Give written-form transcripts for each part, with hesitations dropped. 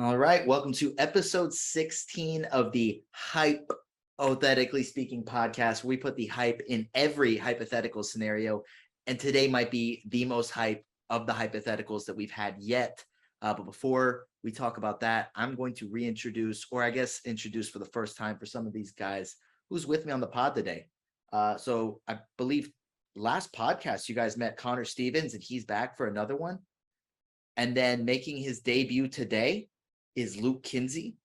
All right, welcome to episode 16 of the HYPEothetically Speaking podcast. We put the hype in every hypothetical scenario, and today might be the most hype of the hypotheticals that we've had yet. But before we talk about that, I'm going to reintroduce, or I guess introduce for the first time for some of these guys who's with me on the pod today. So I believe last podcast you guys met Conor Stevens, and he's back for another one. And then making his debut today is Luke Kinsey.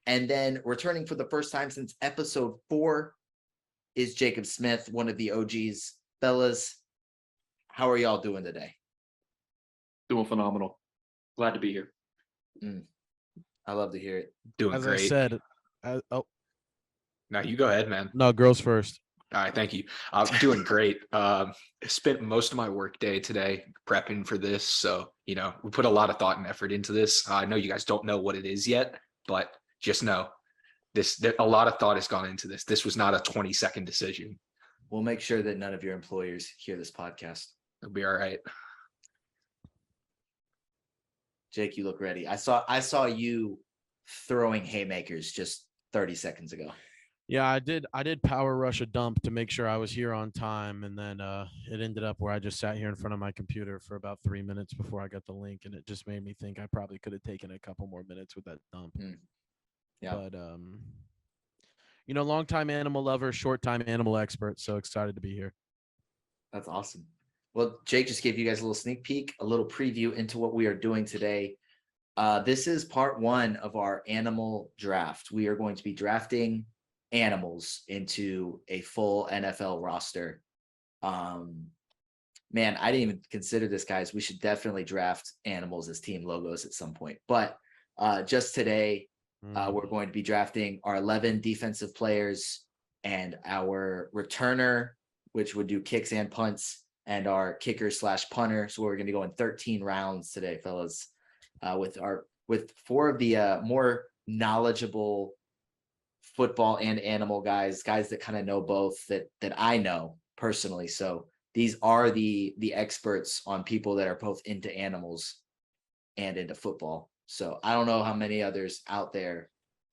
And then returning for the first time since episode 4 is Jacob Smith, one of the OGs. Fellas, how are y'all doing today? Doing phenomenal. Glad to be here. I love to hear it. Doing As great. I said, No, you go ahead, man. no, girls first. All right, thank you. I'm doing great. Spent most of my work day today prepping for this. So, we put a lot of thought and effort into this. I know you guys don't know what it is yet, but just know a lot of thought has gone into this. This was not a 20-second decision. We'll make sure that none of your employers hear this podcast. It'll be all right. Jake, you look ready. I saw you throwing haymakers just 30 seconds ago. Yeah, I did power rush a dump to make sure I was here on time, and then it ended up where I just sat here in front of my computer for about 3 minutes before I got the link, and it just made me think I probably could have taken a couple more minutes with that dump. Yeah. But long-time animal lover, short-time animal expert, so excited to be here. That's awesome. Well, Jake just gave you guys a little sneak peek, a little preview into what we are doing today. This is part 1 of our animal draft. We are going to be drafting animals into a full NFL roster. Man, I didn't even consider this, guys. We should definitely draft animals as team logos at some point. But just today, we're going to be drafting our 11 defensive players and our returner, which would do kicks and punts, and our kicker/punter. So we're going to go in 13 rounds today, fellas, with 4 of the more knowledgeable football and animal guys that kind of know both that I know personally. So these are the experts on people that are both into animals and into football. So I don't know how many others out there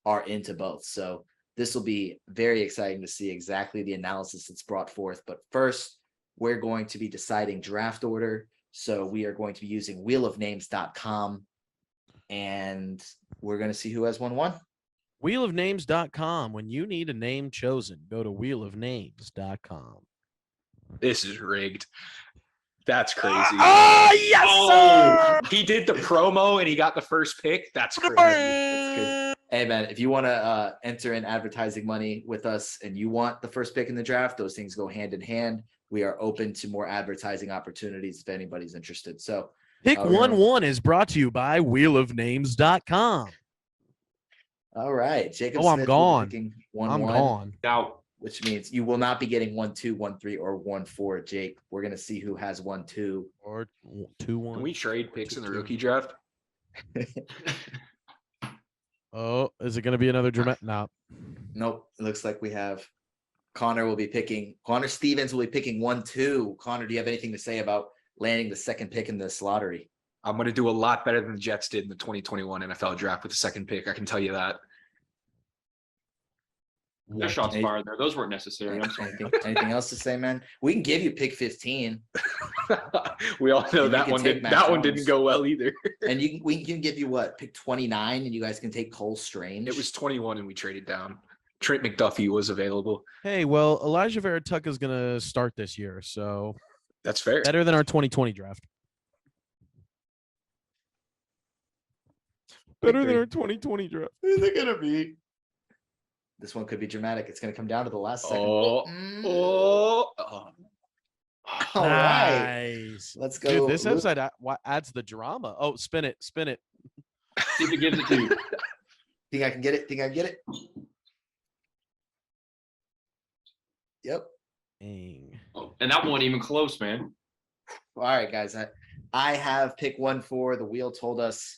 are into both. So this will be very exciting to see exactly the analysis that's brought forth. But first, we're going to be deciding draft order. So we are going to be using wheelofnames.com, and we're going to see who has won. Wheelofnames.com. When you need a name chosen, go to wheelofnames.com. This is rigged. That's crazy. Oh, yes, sir! He did the promo and he got the first pick. That's crazy. That's good. Hey, man, if you want to enter in advertising money with us and you want the first pick in the draft, those things go hand in hand. We are open to more advertising opportunities if anybody's interested. So Pick 1-1 is brought to you by wheelofnames.com. All right, Jacob. I'm Smith gone. Picking 1-1, I'm gone. Now, which means you will not be getting 1-2, 1-3, or 1-4. Jake, we're gonna see who has 1-2 Or 2-1. Can we trade picks in the rookie draft? Oh, is it going to be another dramatic? No. Nope. It looks like we have Conor Stevens will be picking 1-2. Conor, do you have anything to say about landing the second pick in this lottery? I'm going to do a lot better than the Jets did in the 2021 NFL draft with the second pick. I can tell you that. their shots fired there. Those weren't necessary. I'm sorry. Anything else to say, man? We can give you pick 15. We all know And you that can one take didn't. Matt That one Jones. didn't go well either. And we can give you what, pick 29, and you guys can take Cole Strange. It was 21 and we traded down. Trent McDuffie was available. Hey, well, Elijah Vera-Tucker is going to start this year, so That's fair. better than our 2020 draft. Better than our 2020 draft. Who's it gonna be? This one could be dramatic. It's gonna come down to the last second. Oh. All right, Nice. let's go. Dude, this Luke. episode adds the drama. Oh, spin it. See if it gives it to you. Think I can get it? Yep. Dang. Oh, and that wasn't even close, man. All right, guys. I have pick 1-4. The wheel told us.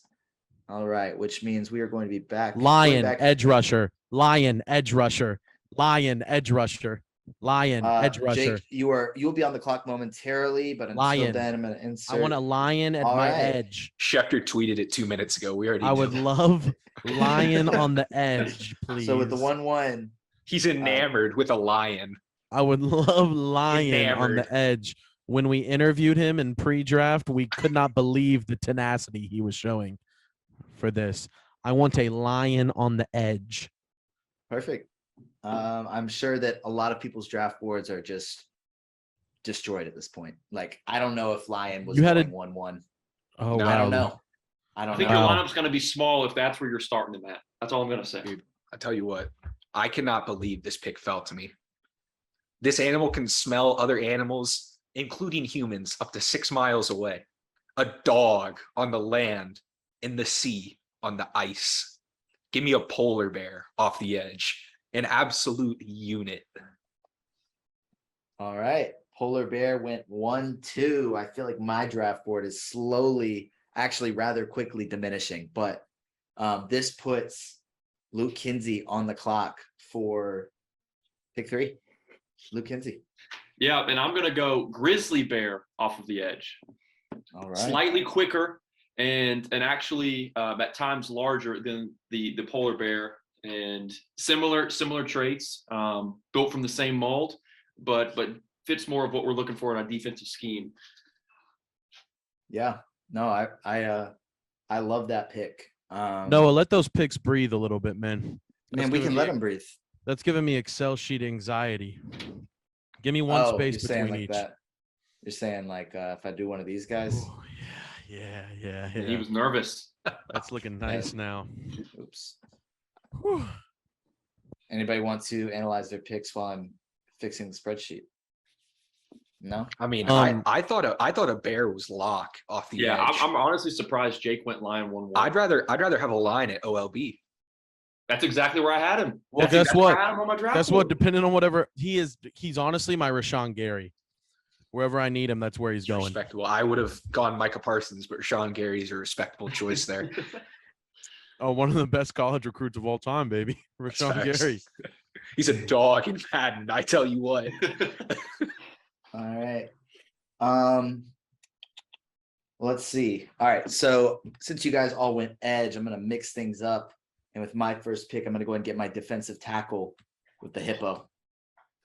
All right, which means we are going to be back. Lion, edge rusher. Lion, edge rusher. Lion, edge rusher. Lion, edge rusher. Jake, you'll be on the clock momentarily, but until Lion. then, I'm gonna insert. I want a lion at All my right. edge. Schefter tweeted it 2 minutes ago. We already I would knew. love lion on the edge, please. So with the 1-1, He's enamored with a lion. I would love lion on Enamored. the edge. When we interviewed him in pre-draft, we could not believe the tenacity he was showing for this. I want a lion on the edge. perfect. I'm sure that a lot of people's draft boards are just destroyed at this point. Like, I don't know if Lion was You had going a- 1-1. Oh, No, I wow. don't know. I I don't think know. your Wow. lineup's going to be small if that's where you're starting them at. That's all I'm going to say. Dude, I tell you what, I cannot believe this pick fell to me. This animal can smell other animals, including humans, up to 6 miles away. A dog on the land, in the sea, on the ice. Give me a polar bear off the edge. An absolute unit. All right. Polar Bear went 1-2. I feel like my draft board is slowly, actually rather quickly diminishing, but this puts Luke Kinsey on the clock for pick 3. Luke Kinsey. Yeah, and I'm going to go grizzly bear off of the edge. All right. Slightly quicker and actually at times larger than the polar bear, and similar traits, built from the same mold, but fits more of what we're looking for in a defensive scheme. Yeah. No, I love that pick. Noah, let those picks breathe a little bit, man. man, That's we giving can me- let him breathe. That's giving me Excel sheet anxiety. Give me one Oh, space you're saying between like each. that. You're saying like if I do one of these guys. Oh, yeah. He was nervous. That's looking nice now. Oops. Whew. Anybody want to analyze their picks while I'm fixing the spreadsheet? No? I mean, Um, I thought a bear was lock off the Yeah, edge. I'm honestly surprised Jake went lion 1-1. I'd rather have a line at OLB. That's exactly where I had him. Well, That's guess exactly what? where I had him on my draft Guess what? board. Depending on whatever he's honestly my Rashawn Gary. Wherever I need him, that's where he's It's going. respectable. I would have gone Micah Parsons, but Sean Gary's a respectable choice there. Oh, one of the best college recruits of all time, baby. That's Rashawn facts. Gary. He's a dog in Madden. I tell you what. All right. Let's see. All right. So since you guys all went edge, I'm gonna mix things up. And with my first pick, I'm gonna go ahead and get my defensive tackle with the hippo.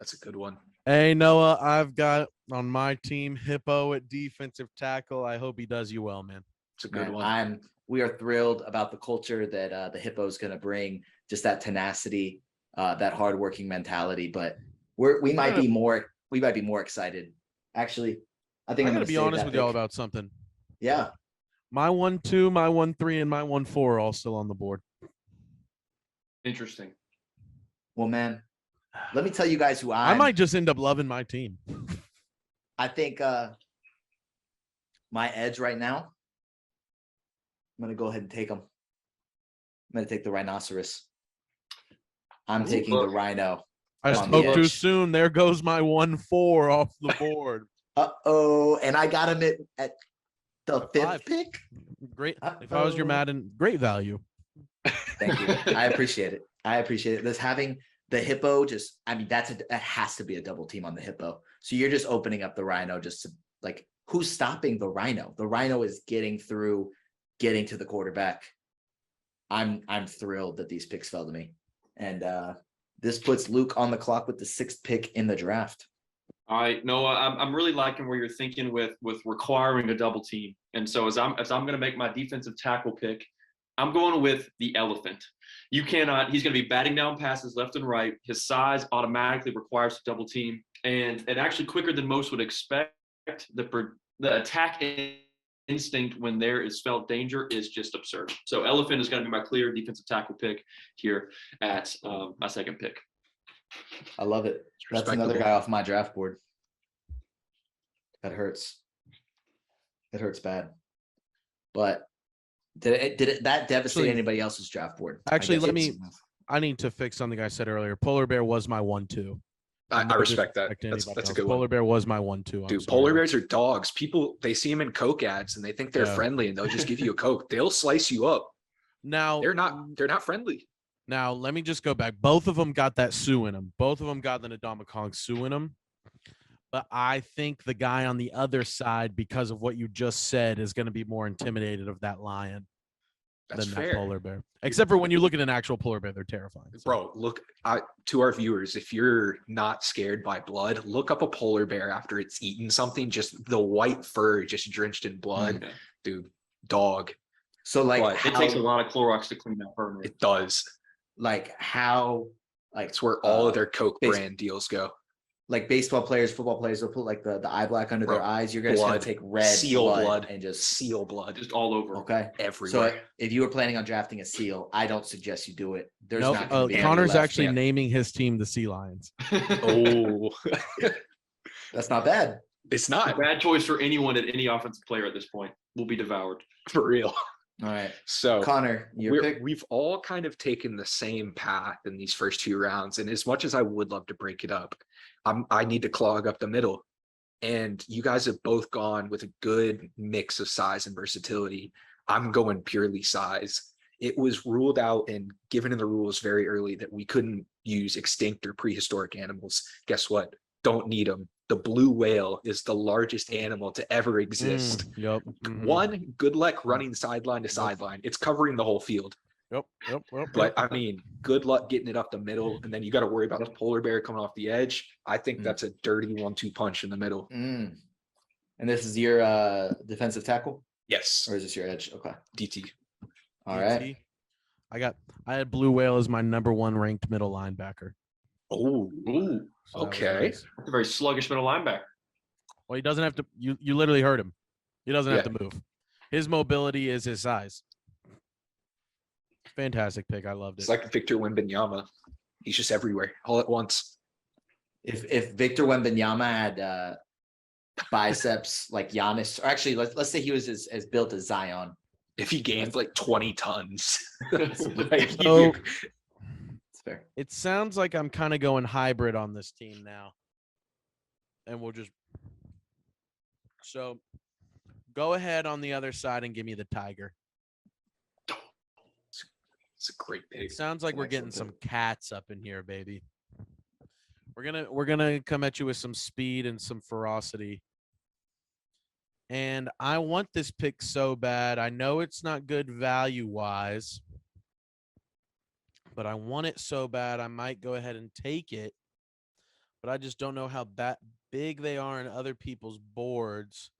That's a good one. Hey Noah, I've got on my team Hippo at defensive tackle. I hope he does you well, man. It's a good Man, one. we are thrilled about the culture that the hippo is gonna bring, just that tenacity, that hardworking mentality. But we might be more excited. Actually, I think I'm I'm gonna be save honest that with y'all pick. about something. Yeah. My 1-2, my 1-3, and my 1-4 are all still on the board. Interesting. Well, man, let me tell you guys who I might just end up loving my team. I think my edge right now, I'm gonna go ahead and take them. I'm gonna take the rhinoceros. I'm Ooh, taking the look. rhino. I On the spoke too edge. soon. There goes my 1-4 off the board. Uh-oh, and I got him at the 5th 5. pick. Great. If I was your Uh-oh. Madden, great value. Thank you. I appreciate it. I appreciate it. This having the hippo that has to be a double team on the hippo. So you're just opening up the rhino just to like, who's stopping the rhino? The rhino is getting to the quarterback. I'm thrilled that these picks fell to me. And this puts Luke on the clock with the 6th pick in the draft. All right, Noah, I'm really liking where you're thinking with requiring a double team. And so as I'm going to make my defensive tackle pick, I'm going with the elephant. He's going to be batting down passes left and right. His size automatically requires a double team, and actually quicker than most would expect. The attack instinct when there is felt danger is just absurd. So elephant is going to be my clear defensive tackle pick here at my 2nd pick. I love it. That's another respectable. guy off my draft board. That hurts. It hurts bad. But did that devastate Actually- anybody else's draft board? Actually, guess let it's- me- I need to fix something I said earlier. Polar bear was my 1-2. I No respect that. disrespect to That's anybody a else. good one. Polar bear was my 1-2. I'm Dude, sorry. polar bears are dogs. People, they see them in Coke ads and they think they're Yeah. friendly and they'll just give you a Coke. They'll slice you up. Now They're not friendly. Now, let me just go back. Both of them got that Sue in them. Both of them got the Ndamukong Sue in them. But I think the guy on the other side, because of what you just said, is going to be more intimidated of that lion That's than fair. that polar bear. Except for when you look at an actual polar bear, they're terrifying. So. Bro, look, to our viewers, if you're not scared by blood, look up a polar bear after it's eaten something. Just the white fur just drenched in blood. Okay. Dude, dog. So like But It takes a lot of Clorox to clean that fur. It does. how It's where all of their Coke base- brand deals go. like baseball players, football players will put like the eye black under their Bro, eyes. You're just gonna blood, take red seal blood, and just seal blood Just all over. okay. everywhere. So if you were planning on drafting a seal, I don't suggest you do it. There's Nope. not going to be any Connor's left. actually yeah. naming his team the Sea Lions. Oh, That's not bad. it's not Bad choice for anyone at any offensive player at this point. Will be devoured. for real. All right, So Connor, your pick. we've all kind of taken the same path in these first 2 rounds. And as much as I would love to break it up, I need to clog up the middle. And you guys have both gone with a good mix of size and versatility. I'm going purely size. It was ruled out and given in the rules very early that we couldn't use extinct or prehistoric animals. Guess what? Don't need them. The blue whale is the largest animal to ever exist. Yep. Mhm. One, good luck running sideline to sideline. It's covering the whole field. Yep. But I mean, good luck getting it up the middle. And then you got to worry about the polar bear coming off the edge. I think that's a dirty 1-2 punch in the middle. And this is your defensive tackle, Yes. or is this your edge? Okay. DT. All right. DT. I had Blue Whale as my #1 ranked middle linebacker. Oh, Ooh, So that was okay. nice. that's a very sluggish middle linebacker. Well, he doesn't have to. You literally heard him. He doesn't have Yeah. to move. His mobility is his size. Fantastic pick. I loved it. It's like Victor Wembanyama. He's just everywhere all at once. If Victor Wembanyama had biceps like Giannis, or actually let's say he was as built as Zion. If he gained like 20 tons. Like, So- It's fair. It sounds like I'm kind of going hybrid on this team now. And we'll just. So go ahead on the other side and give me the Tiger. it's a great pick. It sounds like we're getting some Excellent cats up in here, baby. We're gonna come at you with some speed and some ferocity. And I want this pick so bad. I know it's not good value-wise, but I want it so bad I might go ahead and take it. But I just don't know how big they are in other people's boards.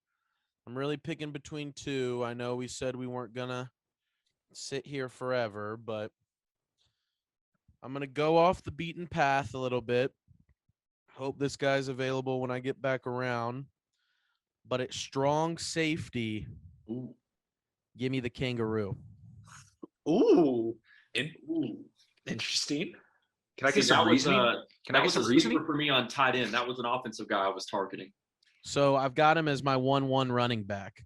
I'm really picking between two. I know we said we weren't gonna sit here forever, but I'm gonna go off the beaten path a little bit. Hope this guy's available when I get back around. But at strong safety, Ooh. give me the kangaroo. Ooh. Ooh. Interesting. Can I See, get some that was, reasoning? Can I that get was some a reasoning? sleeper for me on tight end. That was an offensive guy I was targeting. So I've got him as my 1-1 running back,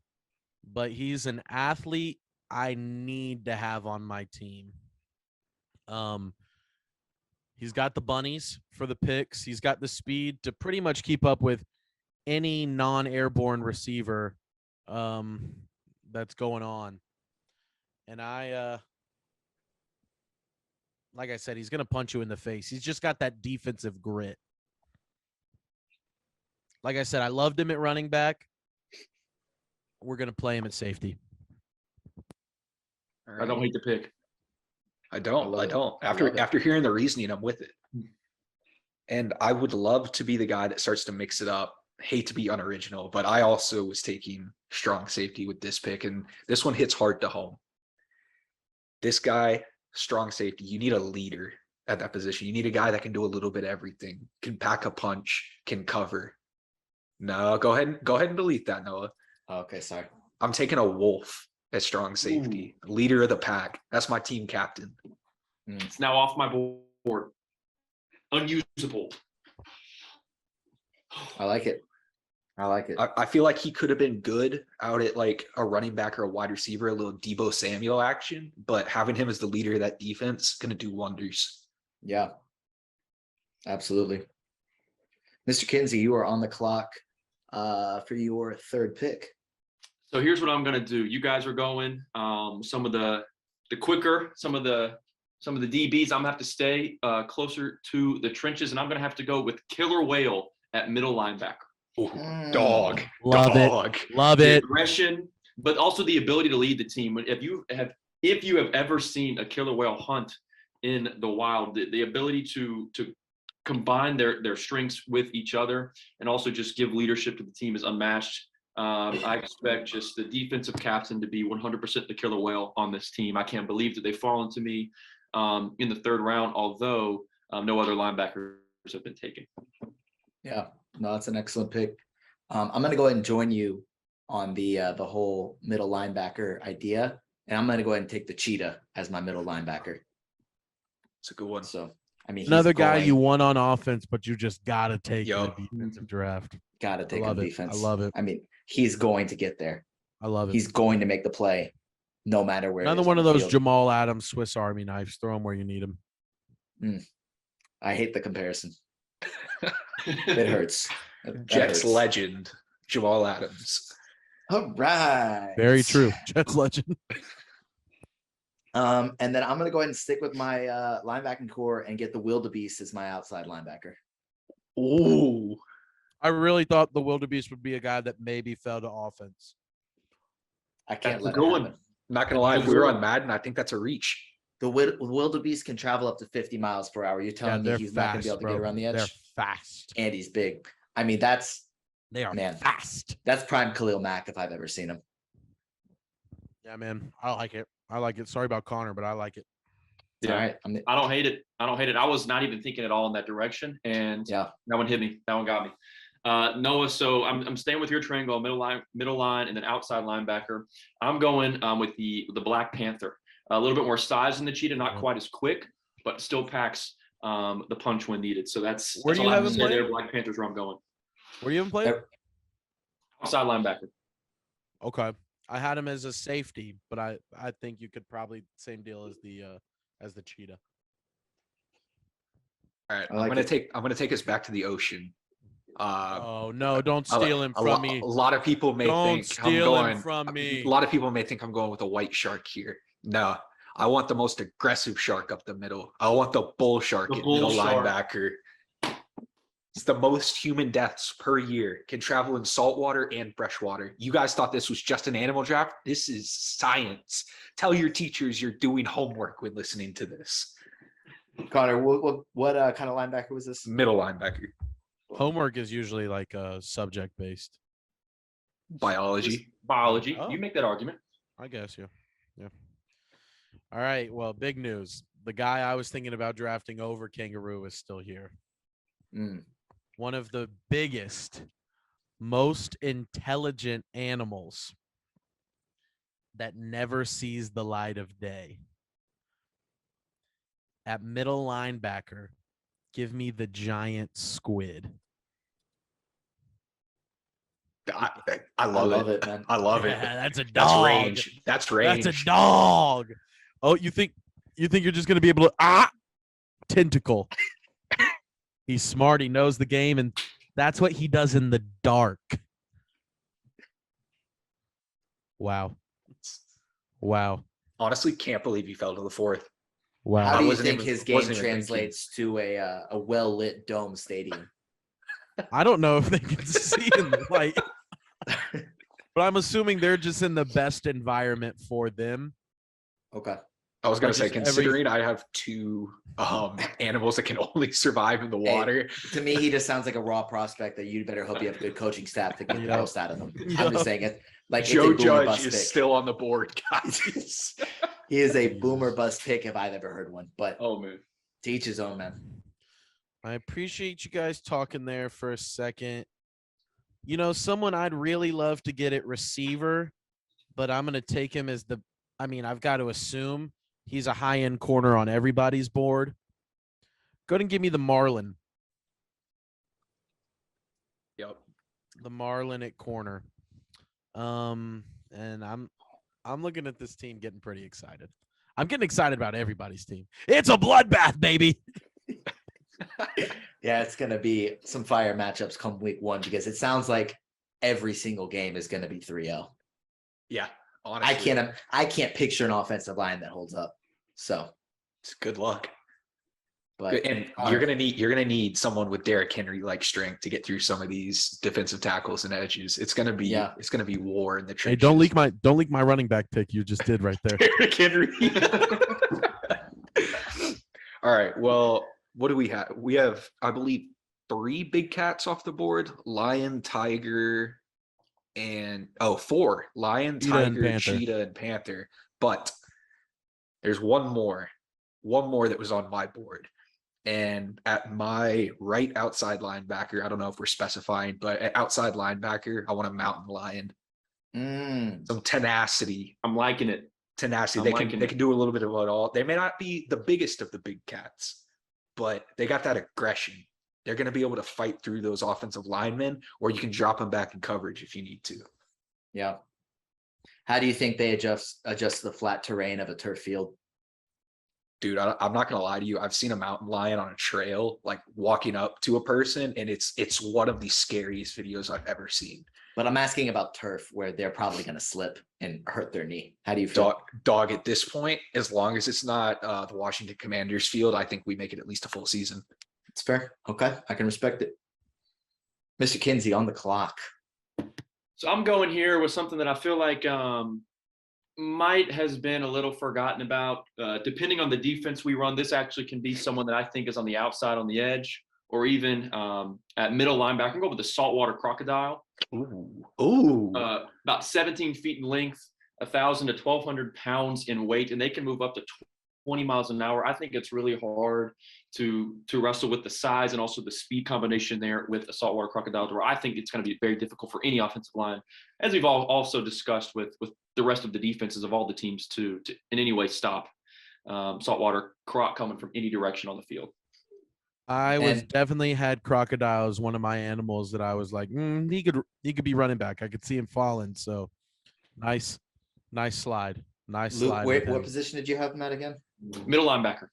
but he's an athlete I need to have on my team. He's got the bunnies for the picks. He's got the speed to pretty much keep up with any non-airborne receiver that's going on. And like I said, he's going to punch you in the face. He's just got that defensive grit. Like I said, I loved him at running back. We're going to play him at safety. All I don't right. hate the pick. I don't. love I it. don't. I love it. After hearing the reasoning, I'm with it. And I would love to be the guy that starts to mix it up. Hate to be unoriginal, but I also was taking strong safety with this pick, and this one hits hard to home. This guy, strong safety, you need a leader at that position. You need a guy that can do a little bit of everything, can pack a punch, can cover. No, go ahead and delete that, Noah. Okay, sorry. I'm taking a wolf as strong safety, leader of the pack. That's my team captain. It's now off my board. Unusable. I like it. I like it. I feel like he could have been good out at like a running back or a wide receiver, a little Debo Samuel action, but having him as the leader of that defense going to do wonders. Yeah, absolutely. Mr. Kinsey, you are on the clock for your third pick. So here's what I'm gonna do. You guys are going some of the quicker, some of the some of the DBs, I'm gonna have to stay closer to the trenches, and I'm gonna have to go with Killer Whale at middle linebacker. Ooh, dog. Love dog. it. Love The it. aggression, but also the ability to lead the team. If you have ever seen a killer whale hunt in the wild, the ability to combine their strengths with each other and also just give leadership to the team is unmatched. I expect just the defensive captain to be 100% the killer whale on this team. I can't believe that they've fallen to me in the third round, although no other linebackers have been taken. Yeah, no, that's an excellent pick. I'm going to go ahead and join you on the whole middle linebacker idea, and I'm going to go ahead and take the cheetah as my middle linebacker. It's a good one. So, I mean, Another guy you want on offense, but you just got to take in Yo. a defensive draft. got to take on defense. I love it. I mean, he's going to get there. I love it. He's going to make the play, no matter where. Another it is one on of the those field. Jamal Adams Swiss Army knives. Throw him where you need him. I hate the comparison. It hurts. That Jets hurts. legend, Jamal Adams. All right. Very true. Jets legend. And then I'm gonna go ahead and stick with my linebacking core and get the wildebeest as my outside linebacker. Ooh. I really thought the wildebeest would be a guy that maybe fell to offense. I can't That's let a it good one. happen. Not gonna lie, if we were on Madden, I think that's a reach. The wildebeest can travel up to 50 miles per hour. You're telling me they're he's not gonna be able to bro. get around the edge? They're fast. And he's big. I mean, that's They are Man. fast. that's prime Khalil Mack if I've ever seen him. Yeah, man. I like it. I like it. Sorry about Connor, but I like it. All right. I don't hate it. I was not even thinking at all in that direction, and Yeah. that one hit me. That one got me. Noah, so I'm staying with your triangle, middle line, and then outside linebacker. I'm going with the Black Panther. A little bit more size than the cheetah, not quite as quick, but still packs the punch when needed. So that's Where do all you I have to him say there. playing? Black Panthers where I'm going. Where do you even play? Outside linebacker. Okay. I had him as a safety, but I think you could probably same deal as the cheetah. All right, I like I'm gonna take us back to the ocean. Oh no! Don't steal him from me. A lot of people may Don't think I'm steal him going. from me. A lot of people may think I'm going with a white shark here. No, I want the most aggressive shark up the middle. I want the bull shark The at bull middle shark. linebacker. It's the most human deaths per year. Can travel in saltwater and freshwater. You guys thought this was just an animal draft? This is science. Tell your teachers you're doing homework when listening to this. Connor, what kind of linebacker was this? Middle linebacker, Homework is usually like subject based. biology. Biology. Oh. You make that argument. I guess yeah. All right. Well, big news. The guy I was thinking about drafting over Kangaroo is still here. Mm. One of the biggest, most intelligent animals that never sees the light of day. At middle linebacker, give me the giant squid. I love it, man. I love it. Yeah, that's a That's dog. range. That's range. That's a dog. Oh, you think you're just gonna be able to tentacle? He's smart. He knows the game, and that's what he does in the dark. Wow. Honestly, can't believe he fell to the fourth. Wow. How do you wasn't think even- his game wasn't even thinking. translates to a well-lit dome stadium? I don't know if they can see in the light, but I'm assuming they're just in the best environment for them. Okay. I was gonna Like say, just every- considering I have two animals that can only survive in the water. To me, he just sounds like a raw prospect that you better hope you have a good coaching staff to get the Yeah. most out of him. Yeah. I'm just saying it. Like Joe it's a boomer Judge bust is pick. still on the board, guys. He is a boomer bust pick if I've ever heard one. But Oh man. to each his own, man. I appreciate you guys talking there for a second. You know, someone I'd really love to get at receiver, but I'm going to take him as I've got to assume he's a high-end corner on everybody's board. Go ahead and give me the Marlin. Yep. The Marlin at corner. And I'm looking at this team getting pretty excited. I'm getting excited about everybody's team. It's a bloodbath, baby. Yeah, it's gonna be some fire matchups come week one because it sounds like every single game is gonna be 3-0. Yeah. Honestly. I can't picture an offensive line that holds up. So It's good luck. But And Connor, you're gonna need someone with Derrick Henry like strength to get through some of these defensive tackles and edges. It's gonna be war in the trenches. Hey, don't leak my running back pick you just did right there. Derrick Henry. All right. Well, what do we have? We have, I believe, 3 big cats off the board: lion, tiger, and 4: lion, Cheetah and tiger, panther. cheetah, and panther. But there's one more that was on my board. And at my right outside linebacker, I don't know if we're specifying, but at outside linebacker, I want a mountain lion. Some tenacity. I'm liking it. Tenacity. I'm They can do a little bit of it all. They may not be the biggest of the big cats, but they got that aggression. They're going to be able to fight through those offensive linemen, or you can drop them back in coverage if you need to. yeah. How do you think they adjust the flat terrain of a turf field? Dude, I'm not gonna lie to you. I've seen a mountain lion on a trail, like walking up to a person, and it's one of the scariest videos I've ever seen. But I'm asking about turf, where they're probably going to slip and hurt their knee. How do you feel? Dog at this point, as long as it's not the Washington Commanders field, I think we make it at least a full season. It's fair. Okay, I can respect it. Mr. Kinsey on the clock. So I'm going here with something that I feel like might has been a little forgotten about. Depending on the defense we run, this actually can be someone that I think is on the outside, on the edge, or even at middle linebacker. I'm going with the saltwater crocodile. Ooh. About 17 feet in length, 1,000 to 1,200 pounds in weight, and they can move up to 20 miles an hour. I think it's really hard to wrestle with the size and also the speed combination there with a saltwater crocodile, where I think it's going to be very difficult for any offensive line, as we've also discussed with the rest of the defenses of all the teams to in any way stop saltwater croc coming from any direction on the field. I was definitely had crocodile as one of my animals that I was like, he could be running back. I could see him falling. So nice slide. Nice Luke, slide. what position did you have him at again? Middle linebacker.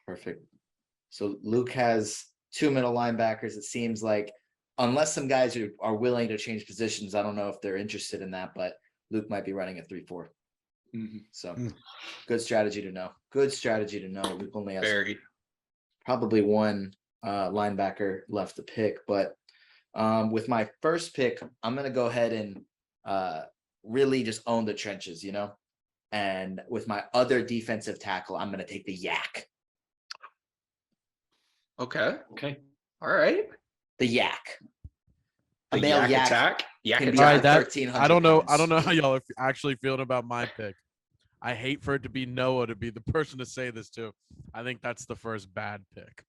Perfect. So Luke has 2 middle linebackers. It seems like, unless some guys are willing to change positions, I don't know if they're interested in that, but Luke might be running a 3-4. So good strategy to know. Good strategy to know. Luke only has probably 1 linebacker left to pick, but with my first pick, I'm going to go ahead and really just own the trenches, and with my other defensive tackle, I'm going to take the yak. Okay. All right. The yak. The a male yak attack. Yak can be attack. up to 1,300 I don't know. pounds. I don't know how y'all are actually feeling about my pick. I hate for it to be Noah to be the person to say this to. I think that's the first bad pick.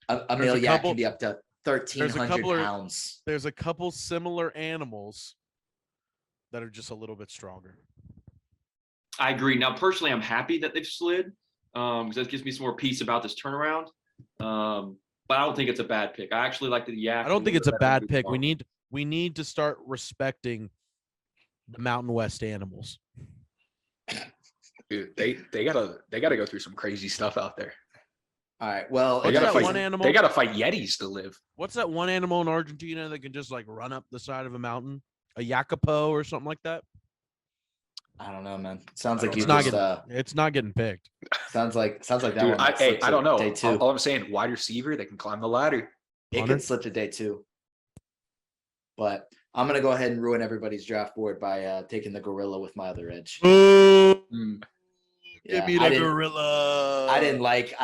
A male yak can be up to 1,300 pounds. There's a couple similar animals that are just a little bit stronger. I agree. Now, personally, I'm happy that they've slid because that gives me some more peace about this turnaround. But I don't think it's a bad pick. I actually like the yak. I don't think it's a bad pick. We need to start respecting the Mountain West animals. Dude, they gotta go through some crazy stuff out there. All right. Well, They gotta What's fight Yetis to live. What's that one animal in Argentina that can just like run up the side of a mountain? A Yacapo or something like that? I don't know, man. Sounds like it's not getting picked. Sounds like that. Dude, one I don't know. Day 2. All I'm saying, wide receiver, they can climb the ladder. It could slip to day 2. But I'm gonna go ahead and ruin everybody's draft board by taking the gorilla with my other edge. Give me the gorilla. I didn't like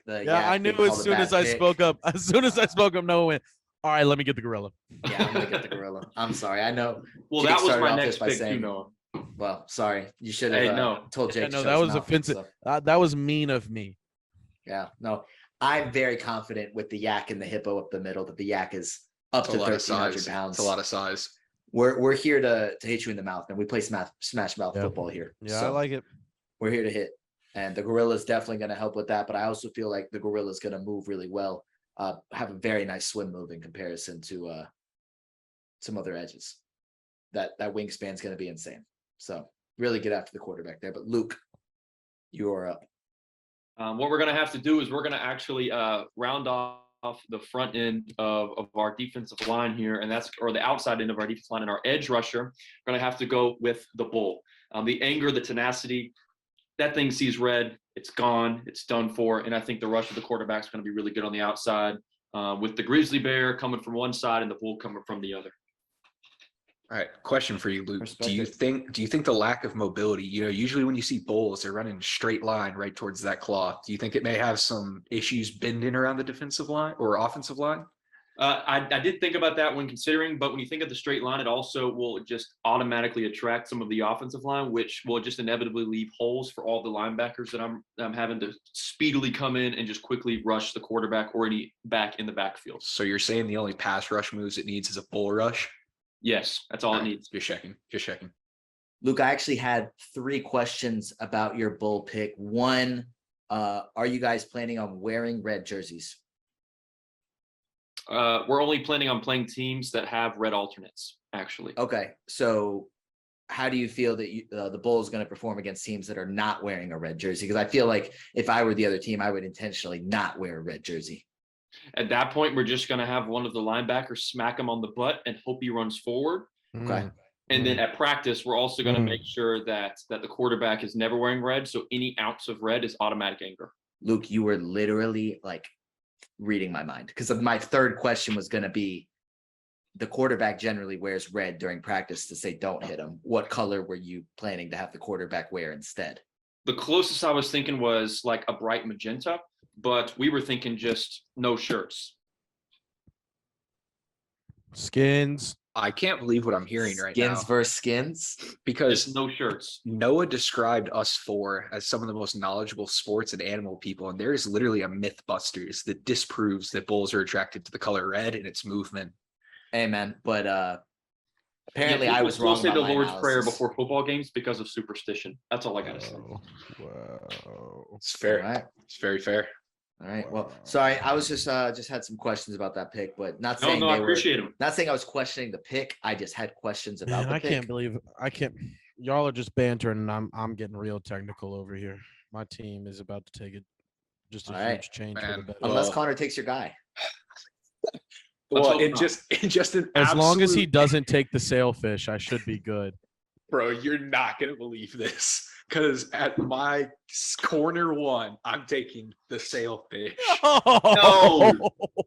the. Yeah, I knew as soon as I spoke up. As soon as I spoke up, Noah went, all right, let me get the gorilla. Yeah, I'm gonna get the gorilla. I'm sorry. I know. Well, Jake that was started my off next this by pick saying, too, Noah. Well, sorry. You should have told Jake. Yeah, no, to shut that his was mouth, offensive. so. That was mean of me. Yeah, no, I'm very confident with the yak and the hippo up the middle that the yak is up to 1,300 pounds. It's a lot of size. We're here to hit you in the mouth, and we play smash mouth football here. Yeah, so I like it. We're here to hit, and the gorilla is definitely going to help with that. But I also feel like the gorilla is going to move really well, have a very nice swim move in comparison to some other edges. That wingspan is going to be insane. So really get after the quarterback there. But Luke, you are up. What we're going to have to do is we're going to actually round off the front end of our defensive line here, and or the outside end of our defensive line, and our edge rusher. We're going to have to go with the bull. The anger, the tenacity, that thing sees red, it's gone, it's done for. And I think the rush of the quarterback is going to be really good on the outside, with the grizzly bear coming from one side and the bull coming from the other. All right, question for you, Luke. Do you Perspective. think the lack of mobility, usually when you see bulls, they're running a straight line right towards that claw. Do you think it may have some issues bending around the defensive line or offensive line? I did think about that when considering, but when you think of the straight line, it also will just automatically attract some of the offensive line, which will just inevitably leave holes for all the linebackers that I'm having to speedily come in and just quickly rush the quarterback or any back in the backfield. So you're saying the only pass rush moves it needs is a bull rush? Yes, that's all it needs. Just checking. Luke, I actually had 3 questions about your bull pick. One, are you guys planning on wearing red jerseys? We're only planning on playing teams that have red alternates, actually. Okay, so how do you feel that the bull is going to perform against teams that are not wearing a red jersey? Because I feel like if I were the other team, I would intentionally not wear a red jersey. At that point, we're just going to have one of the linebackers smack him on the butt and hope he runs forward. Okay. And then at practice, we're also going to make sure that the quarterback is never wearing red. So any ounce of red is automatic anger. Luke, you were literally like reading my mind, because my third question was going to be, the quarterback generally wears red during practice to say don't hit him. What color were you planning to have the quarterback wear instead? The closest I was thinking was like a bright magenta, but we were thinking just no shirts. Skins. I can't believe what I'm hearing right now. Skins versus skins? Because Just no shirts. Noah described us 4 as some of the most knowledgeable sports and animal people, and there is literally a Mythbusters that disproves that bulls are attracted to the color red and its movement. Amen. But apparently Yeah, I was wrong. We'll say about the my Lord's Prayer analysis. before football games because of superstition. That's all I gotta say. Wow. It's fair. All right. It's very fair. All right. Well, sorry, I was just had some questions about that pick, but not No, saying I they were. appreciate him. Not saying I was questioning the pick. I just had questions about Man, the I pick. can't believe y'all are just bantering and I'm getting real technical over here. My team is about to take just a All right, huge change for the man. better. Unless Well- Connor takes your guy. Well, hope it not. just an As long as he absolute- doesn't take the sailfish, I should be good. Bro, you're not gonna believe this. Because at my corner 1, I'm taking the sailfish.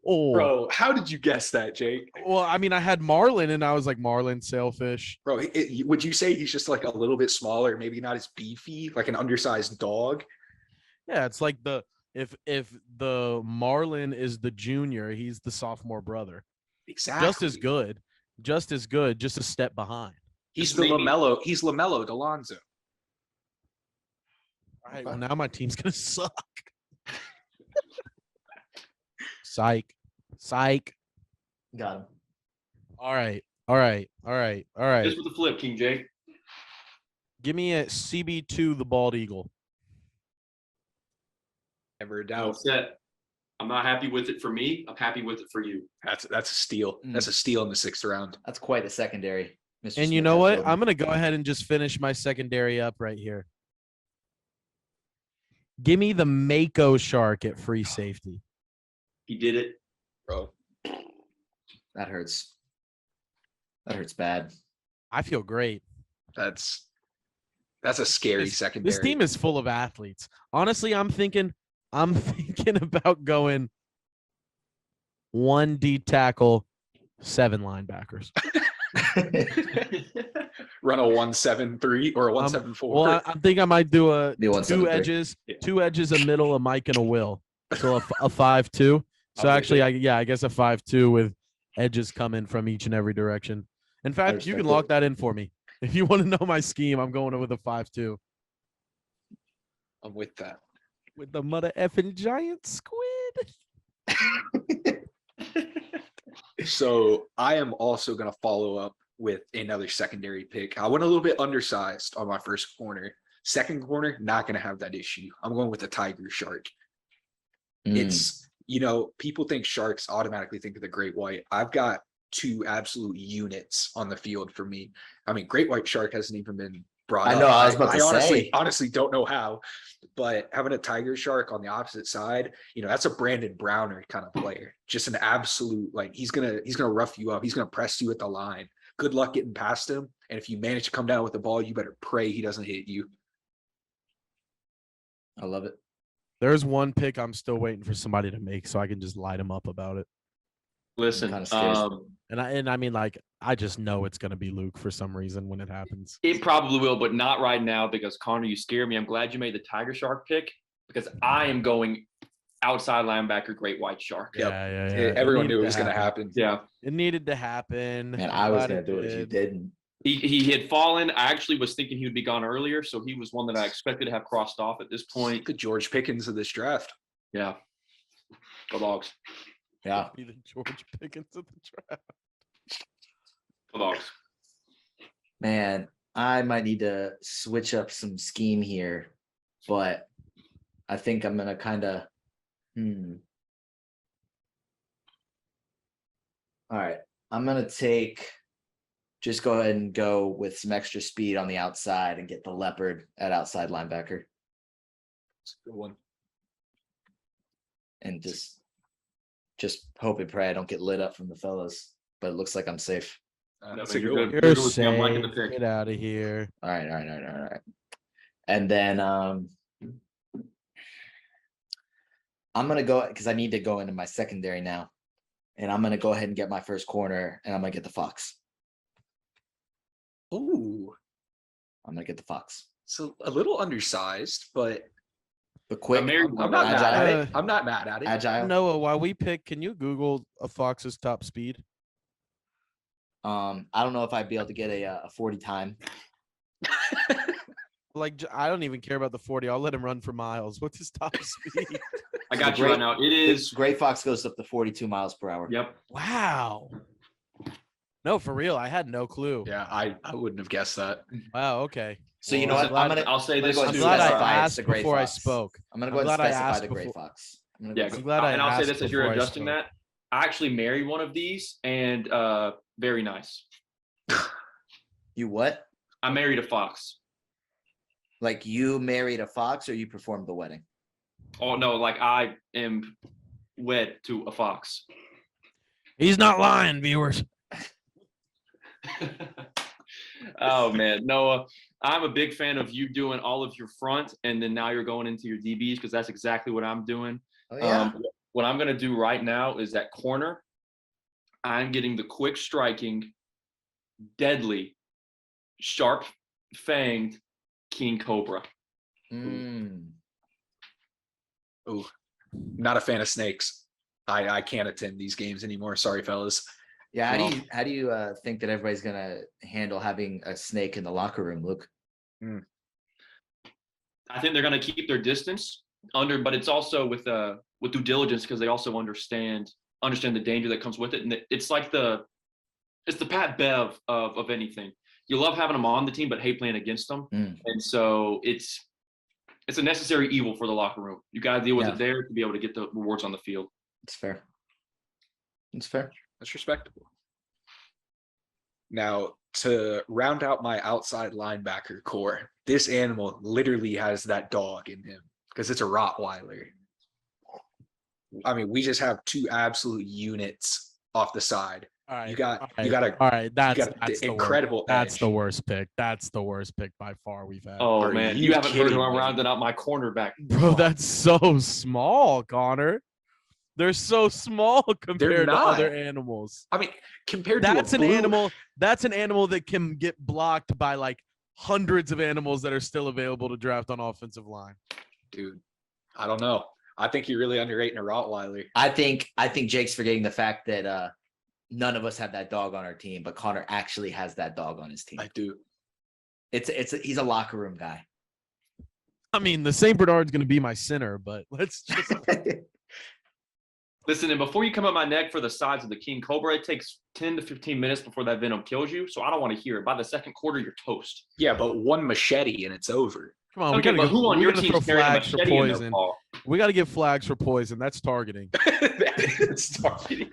Bro, how did you guess that, Jake? Well, I mean, I had Marlin and I was like, Marlin, sailfish. Bro, would you say he's just like a little bit smaller, maybe not as beefy, like an undersized dog? Yeah, it's like if the Marlin is the junior, he's the sophomore brother. Exactly. Just as good, just a step behind. He's Just the maybe- LaMelo. He's LaMelo Delonzo. All right, well, now my team's gonna suck. Psych. Got him. All right. Just with the flip, King Jake. Give me a CB2, the bald eagle. Never a Well doubt. set. I'm not happy with it for me. I'm happy with it for you. That's a steal. That's a steal in the 6th round. That's quite a secondary. Mr. And you Smith know has what? building. I'm gonna go ahead and just finish my secondary up right here. Give me the Mako shark at free safety. He did it. Bro. That hurts. That hurts bad. I feel great. That's a scary secondary. This team is full of athletes. Honestly, I'm thinking about going 1D tackle, 7 linebackers. Run a 1-7-3 or a 1-7-4. Well, I think I might do a The 1-7-3. 2 edges, Yeah. 2 edges, a middle, a Mike, and a Will. So a 5-2. So I'll actually, take I guess a 5-2 with edges coming from each and every direction. In fact, you respect can it. lock that in for me. If you want to know my scheme, I'm going with a 5-2 I'm with that. with the mother effing giant squid. So I am also going to follow up with another secondary pick. I went a little bit undersized on my first corner. Second corner, not going to have that issue. I'm going with the tiger shark. It's, people think sharks automatically think of the great white. I've got 2 absolute units on the field for me. I mean, great white shark hasn't even been brought I up. know, I was about to say. honestly don't know how, but having a tiger shark on the opposite side, that's a Brandon Browner kind of player. Just an absolute, like, he's gonna rough you up. He's gonna press you at the line. Good luck getting past him. And if you manage to come down with the ball, you better pray he doesn't hit you. I love it. There's one pick I'm still waiting for somebody to make so I can just light them up about it. Listen, Kinda scares me. And I mean, like, I just know it's gonna be Luke for some reason when it happens. it probably will, but not right now because Connor, you scare me. I'm glad you made the Tiger Shark pick because I am going outside linebacker, great white shark. Yep. Yeah. It Everyone needed knew it to was going to happen. Yeah. It needed to happen. Man, I'm I was glad gonna do it if you did. didn't. He had fallen. I actually was thinking he would be gone earlier, so he was one that I expected to have crossed off at this point. The George Pickens of this draft. Yeah. Go Dogs. Yeah. Be the George Pickens of the draft. Go Dogs. Man, I might need to switch up some scheme here, but I think I'm gonna kind of. All right, I'm gonna just go ahead and go with some extra speed on the outside and get the leopard at outside linebacker, That's a good one. and just hope and pray I don't get lit up from the fellas. But it looks like I'm safe. That's No, a you're good one. good. You're Good with me. I'm liking the safe. pick. Get out of here. All right. And then I'm gonna go because I need to go into my secondary now, and I'm gonna go ahead and get my first corner, and I'm gonna get the Fox. Ooh, I'm gonna get the Fox. so a little undersized, but The quick, married I'm not mad agile. at it. I'm not mad at it. Agile. Noah, while we pick, can you Google a fox's top speed? I don't know if I'd be able to get a 40 time. Like, I don't even care about the 40. I'll let him run for miles. What's his top speed? I got The you great- right now. It is. Gray Fox goes up to 42 miles per hour. Yep. Wow. No, for real. I had no clue. Yeah, I wouldn't have guessed that. Wow. Okay. So you know Well, what? I'll say this go I'm ahead too. and glad I specify it's asked the Gray before I Fox. spoke. I'm gonna I'm go ahead and glad I specify asked the Gray before- Fox. I'm gonna Yeah, go I'm glad I and I'll say asked this as you're before I adjusting spoke. that. I actually married one of these, and very nice. You what? I married a fox. Like you married a fox, or you performed the wedding? Oh no, like I am wed to a fox. He's not lying, viewers. Oh man, Noah, I'm a big fan of you doing all of your front, and then now you're going into your DBs because that's exactly what I'm doing. Oh What I'm gonna do right now is that corner. I'm getting the quick striking, deadly, sharp fanged king cobra. Mm. Ooh, not a fan of snakes. I can't attend these games anymore. Sorry, fellas. Yeah. Well- How do you think that everybody's gonna handle having a snake in the locker room, Luke? I think they're going to keep their distance but it's also with due diligence because they also understand the danger that comes with it, and it's like it's the Pat Bev of anything. You love having them on the team, but hate playing against them, and so it's a necessary evil for the locker room. You got to deal with it there to be able to get the rewards on the field. It's fair. It's fair. That's respectable. Now, to round out my outside linebacker core, this animal literally has that dog in him because it's a Rottweiler. I mean, we just have two absolute units off the side. All right. You got all you right. That's got the incredible worst. That's edge. the worst pick. That's the worst pick by far we've had. Oh Are man, you you haven't heard kidding who I'm me? rounding out my cornerback. Bro, that's so small, Connor. They're so small compared to other not. animals. I mean, compared That's to a an blue, animal. That's an animal that can get blocked by like hundreds of animals that are still available to draft on offensive line. dude. I don't know. I think you're really underrating a Rottweiler. I think Jake's forgetting the fact that none of us have that dog on our team, but Connor actually has that dog on his team. I do. He's a locker room guy. I mean, the Saint Bernard's going to be my center, but let's just. Listen, and before you come at my neck for the size of the king cobra, it takes 10 to 15 minutes before that venom kills you. So I don't want to hear it. By the second quarter, you're toast. Yeah, but one machete and it's over. Come on, Okay, we but gotta who on we your gotta team throw is carrying a flags for machete in their poison. paw? We got to get flags for poison. That's targeting. It's targeting.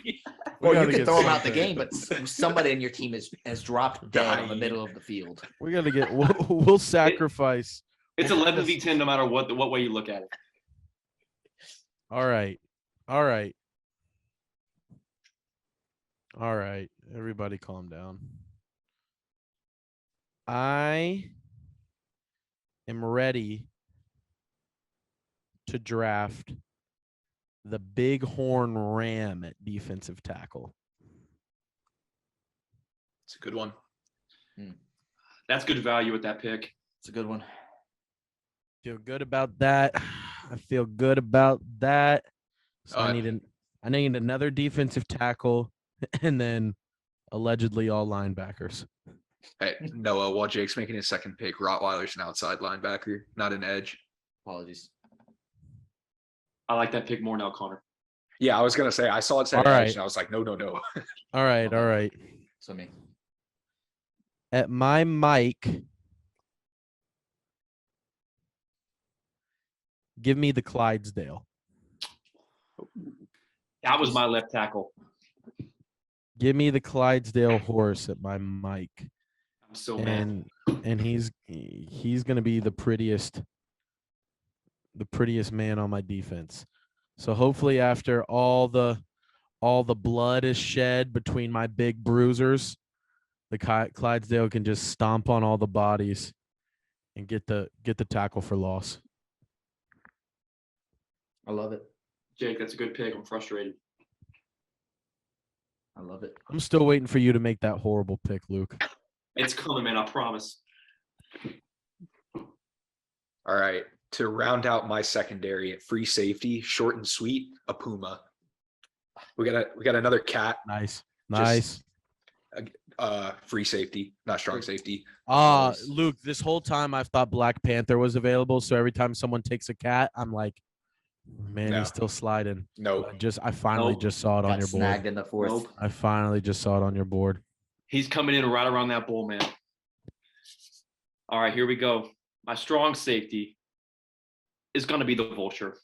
Well, you gotta can get throw him out the something. game, but somebody in your team has dropped dead in the Dying. middle of the field. We got to get. We'll sacrifice. It's 11v10 no matter what way you look at it. All right. All right. All right. Everybody calm down. I am ready to draft the Bighorn Ram at defensive tackle. It's a good one. That's good value with that pick. It's a good one. Feel good about that. I feel good about that. So I need another defensive tackle and then allegedly all linebackers. Hey, Noah, while Jake's making his second pick, Rottweiler's an outside linebacker, not an edge. Apologies. I like that pick more now, Connor. Yeah, I was gonna say I saw it said All edge, right. and I was like, no. All right, all right. So me. At my mic, give me the Clydesdale. That was my left tackle. Give me the Clydesdale horse at my mic. I'm so mad. And he's gonna be the prettiest man on my defense. So hopefully after all the blood is shed between my big bruisers, the Clydesdale can just stomp on all the bodies and get the tackle for loss. I love it. Jake, that's a good pick. I'm frustrated. I love it. I'm still waiting for you to make that horrible pick, Luke. It's coming, man. I promise. All right. To round out my secondary at free safety, short and sweet, a Puma. We got another cat. Nice. Free safety, not strong safety. Luke, this whole time I've thought Black Panther was available. So every time someone takes a cat, I'm like, man, No. he's still sliding. No, I finally Nope. just saw it on Got your snagged board. in the fourth. Nope. I finally just saw it on your board. He's coming in right around that bull, man. All right, here we go. My strong safety is going to be the vulture.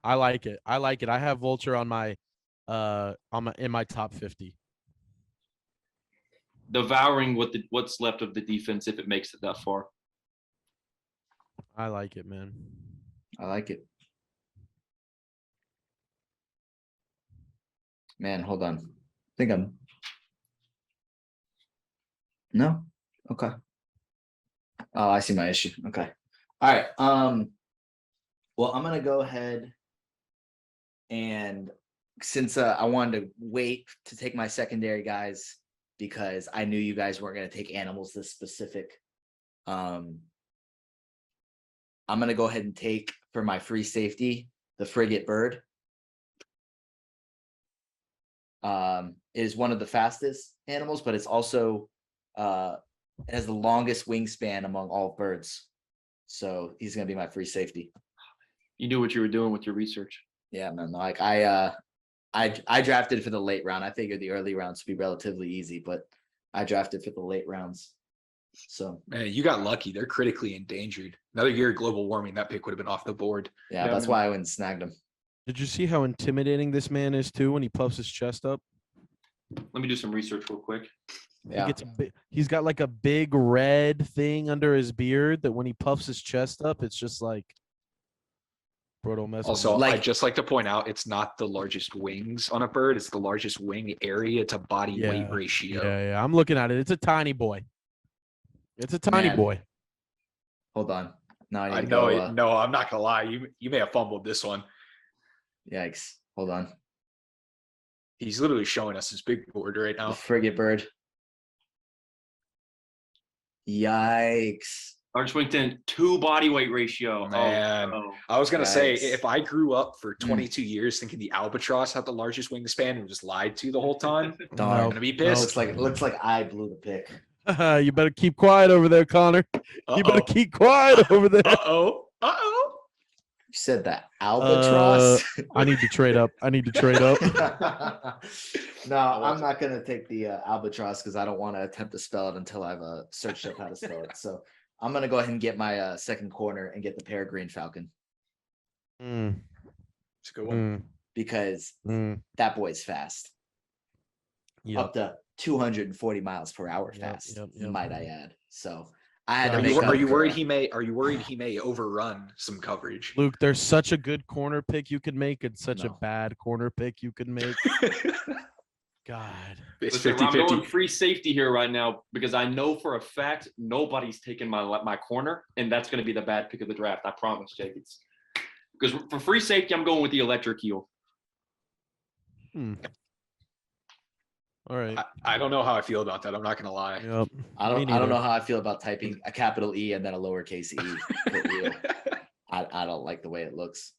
I like it. I have Vulture on my in my top 50. Devouring what's left of the defense if it makes it that far. I like it, man. I like it. Man, hold on. I think I'm. No? Okay. Oh, I see my issue. Okay. All right. Well, I'm gonna go ahead and since I wanted to wait to take my secondary guys because I knew you guys weren't gonna take animals this specific. I'm gonna go ahead and take for my free safety the frigate bird. Is one of the fastest animals, but it's also it has the longest wingspan among all birds. So he's gonna be my free safety. You knew what you were doing with your research. Yeah, man. Like I drafted for the late round. I figured the early rounds would be relatively easy, but I drafted for the late rounds. So man, you got lucky. They're critically endangered. Another year of global warming, that pick would have been off the board. yeah, Yeah, that's man. why I went and snagged him. Did you see how intimidating this man is too when he puffs his chest up? Let me do some research real quick. Yeah. He's got like a big red thing under his beard that when he puffs his chest up, it's just like, bro, don't mess with Also, me. I'd just like to point out it's not the largest wings on a bird, it's the largest wing area to body weight ratio. Yeah, I'm looking at it. It's a tiny boy. It's a tiny Man. boy. Hold on. No, I I need to know go. it. No, I'm not gonna lie. You may have fumbled this one. Yikes. Hold on. He's literally showing us his big board right The now. frigate bird. Yikes. Large LinkedIn 2 body weight ratio. Man. Oh, I was gonna say Yikes. if I grew up for 22 years thinking the albatross had the largest wingspan and just lied to you the whole time, Darn. I'm gonna be It pissed. looks like I blew the pick. You better keep quiet over there, Connor. You better keep quiet over there. Uh-oh. You said that albatross. I need to trade up. No, I'm not gonna take the albatross because I don't want to attempt to spell it until I've searched up how to spell it. So I'm gonna go ahead and get my second corner and get the peregrine falcon It's a good one. because that boy's fast, up to 240 miles per hour fast. Might I add? So I had to make Are you up worried for- he may overrun some coverage? Luke, there's such a good corner pick you could make and such a No. bad corner pick you could make. God. It's Listen, 50 I'm going 50. free safety here right now because I know for a fact nobody's taking my corner, and that's going to be the bad pick of the draft. I promise, Jake. It's because for free safety, I'm going with the electric eel. All right. I don't know how I feel about that. I'm not going to lie. Yep. I Me don't know neither. how I feel about typing a capital E and then a lowercase e. For eel. I don't like the way it looks.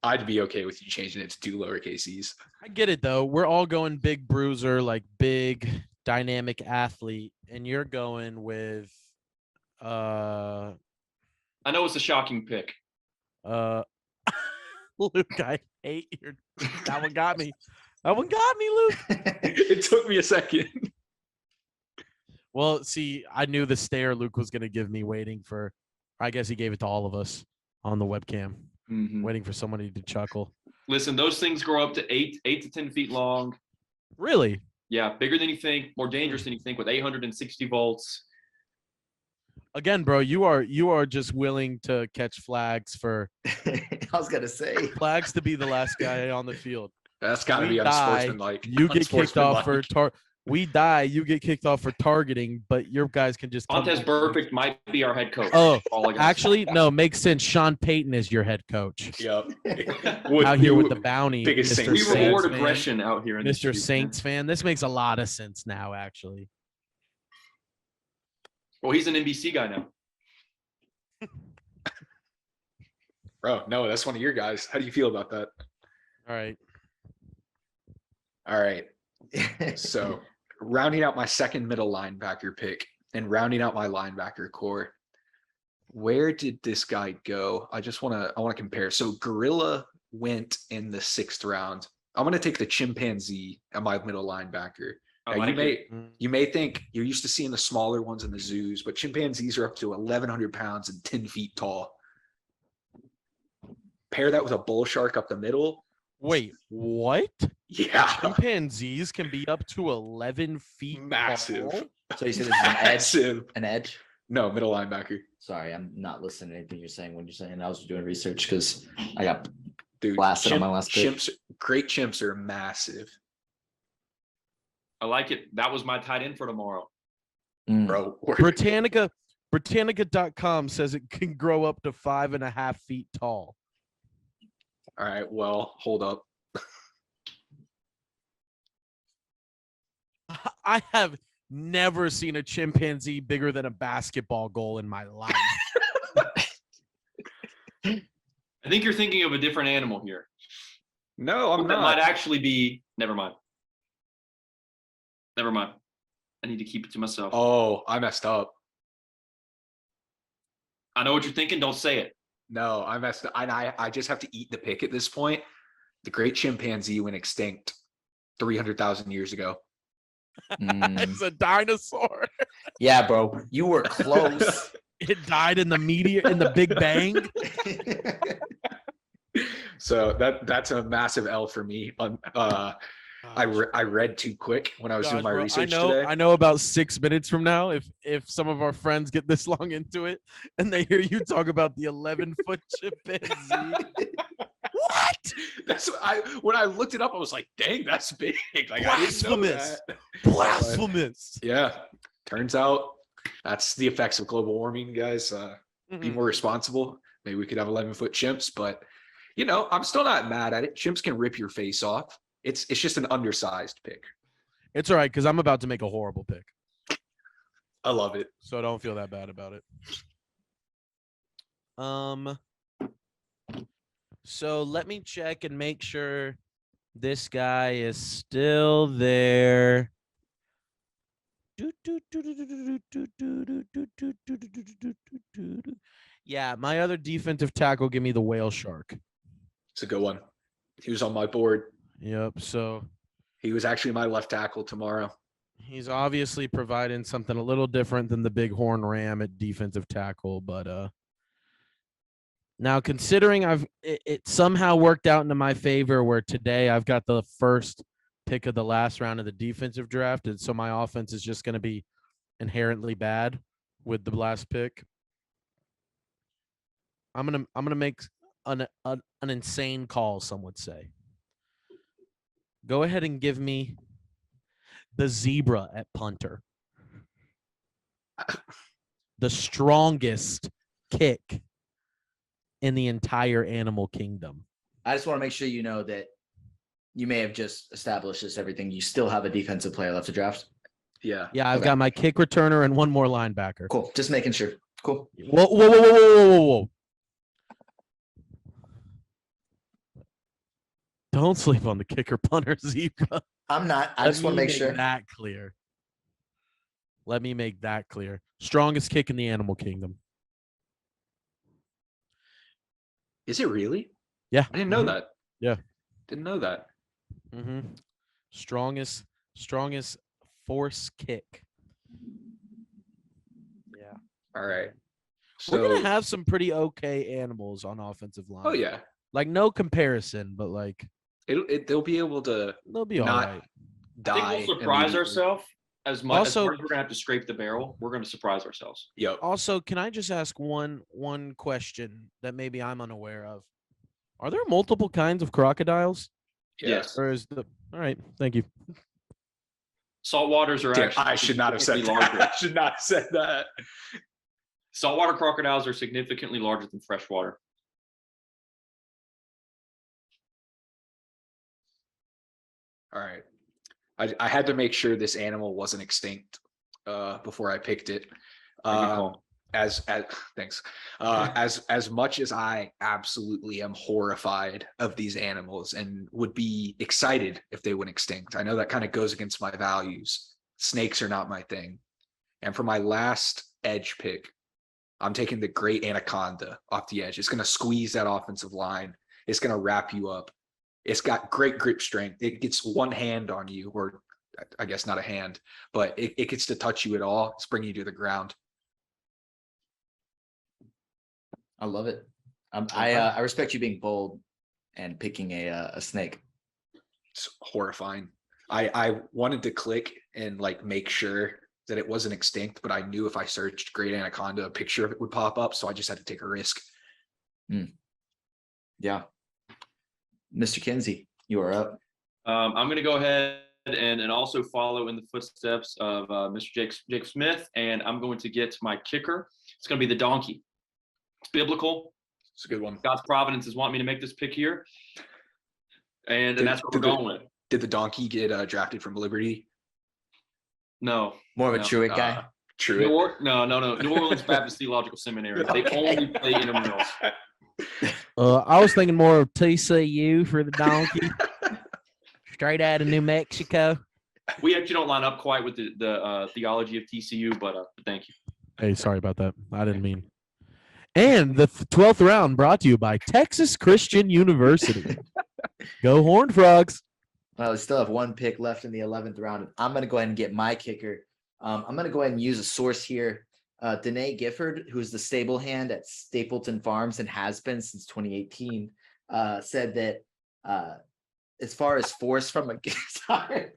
I'd be okay with you changing it to 2 lowercase e's. I get it though. We're all going big bruiser, like big dynamic athlete, and you're going with I know it's a shocking pick. Luke, I hate your that one got me. That one got me, Luke. It took me a second. Well, see, I knew the stare Luke was gonna give me waiting for I guess he gave it to all of us on the webcam, waiting for somebody to chuckle. Listen, those things grow up to 8 to 10 feet long. Really? Yeah, bigger than you think, more dangerous than you think, with 860 volts. Again, bro, you are just willing to catch flags for I was gonna say. flags to be the last guy on the field. That's got to We be die, unsportsmanlike. You get kicked off for Unsportsmanlike. we die, you get kicked off for targeting, but your guys can just come Montez back. Perfect might be our head coach. Oh, All I gotta actually, no, makes sense. Sean Payton is your head coach. Yep. Out here with the bounty, biggest say. Mr. We Saints reward Saints fan. aggression out here in the Mr. streets, Saints man. fan. This makes a lot of sense now, actually. Well, he's an NBC guy now. Bro, no, that's one of your guys. How do you feel about that? All right. All right. So rounding out my second middle linebacker pick and rounding out my linebacker core, where did this guy go? I want to compare. So Gorilla went in the 6th round. I'm going to take the chimpanzee at my middle linebacker. I Now, like it. you may think you're used to seeing the smaller ones in the zoos, but chimpanzees are up to 1,100 pounds and 10 feet tall. Pair that with a bull shark up the middle. Wait, what? Yeah. Chimpanzees can be up to 11 feet Massive. tall? So you said this is an edge. Massive. An edge. No, middle linebacker. Sorry, I'm not listening to anything you're saying when you're saying. I was doing research because I got Dude, blasted on my last pick. great chimps are massive. I like it. That was my tight end for tomorrow. Bro. Britannica.com says it can grow up to 5.5 feet tall. All right, well, hold up. I have never seen a chimpanzee bigger than a basketball goal in my life. I think you're thinking of a different animal here. No, I'm That not. might actually be. Never mind. Never mind. I need to keep it to myself. Oh, I messed up. I know what you're thinking. Don't say it. No, I messed up. I just have to eat the pick at this point. The great chimpanzee went extinct 300,000 years ago. It's a dinosaur. Yeah, bro, you were close. It died in the Big Bang. So that's a massive L for me. I read too quick when I was doing my research today. I know about 6 minutes from now, if some of our friends get this long into it and they hear you talk about the 11-foot chimpanzee. What? That's when I looked it up, I was like, dang, that's big. Like, I didn't know Blasphemous. that. Blasphemous. Yeah. Turns out that's the effects of global warming, guys. Be more responsible. Maybe we could have 11-foot chimps, but I'm still not mad at it. Chimps can rip your face off. It's just an undersized pick. It's all right because I'm about to make a horrible pick, I love it. so don't feel that bad about it. So let me check and make sure this guy is still there. Yeah, my other defensive tackle, give me the whale shark. It's a good one. He was on my board. Yep. So He was actually my left tackle tomorrow. he's obviously providing something a little different than the bighorn ram at defensive tackle, but now considering it somehow worked out into my favor where today I've got the first pick of the last round of the defensive draft, and so my offense is just going to be inherently bad with the last pick. I'm gonna make an insane call, some would say. Go ahead and give me the zebra at punter. The strongest kick in the entire animal kingdom. I just want to make sure you know that you may have just established this everything. You still have a defensive player left to draft. Yeah. Yeah, I've Okay. got my kick returner and one more linebacker. Cool. Just making sure. Cool. Whoa, whoa, whoa, whoa, whoa, whoa, whoa. Don't sleep on the kicker punter zebra. I'm not. I just want to make sure. That clear. Let me make that clear. Strongest kick in the animal kingdom. Is it really? Yeah. I didn't know that. Yeah. Didn't know that. Mm-hmm. Strongest force kick. Yeah. All right. We're gonna So- have some pretty okay animals on offensive line. Oh yeah. Like no comparison, but like They'll be able to they'll be all not right. I die. think we'll surprise immediately. ourselves as much Also- as we're gonna have to scrape the barrel. We're gonna surprise ourselves. Yep. Also, can I just ask one question that maybe I'm unaware of? Are there multiple kinds of crocodiles? Yes. Or is the all right, thank you. Saltwaters are Damn, actually I should not have said significantly that. larger. I should not have said that. Saltwater crocodiles are significantly larger than freshwater. All right. I had to make sure this animal wasn't extinct before I picked it. Good call. As thanks. As much as I absolutely am horrified of these animals and would be excited if they went extinct, I know that kind of goes against my values. Snakes are not my thing. And for my last edge pick, I'm taking the great anaconda off the edge. It's going to squeeze that offensive line. It's going to wrap you up. It's got great grip strength. It gets one hand on you, or I guess not a hand, but it gets to touch you at all. It's bringing you to the ground. I love it. I respect you being bold and picking a snake. It's horrifying. I wanted to click and like make sure that it wasn't extinct, but I knew if I searched great anaconda, a picture of it would pop up. So I just had to take a risk. Yeah. Mr. Kinsey, you are up. I'm going to go ahead and also follow in the footsteps of Mr. Jake Smith, and I'm going to get my kicker. It's going to be the donkey. It's biblical. It's a good one. God's providence is wanting me to make this pick here, and that's what we're going with. Did the donkey get drafted from Liberty? No. More of a No. Truett guy. True. No. New Orleans Baptist Theological Seminary. They only play intramurals. I was thinking more of TCU for the donkey. Straight out of New Mexico. We actually don't line up quite with the theology of TCU, but thank you. Hey, sorry about that. I didn't mean. And the 12th round brought to you by Texas Christian University. Go Horned Frogs. Well, we still have one pick left in the 11th round. I'm going to go ahead and get my kicker. I'm going to go ahead and use a source here. Danae Gifford, who's the stable hand at Stapleton Farms and has been since 2018, said that as far as force from a sorry.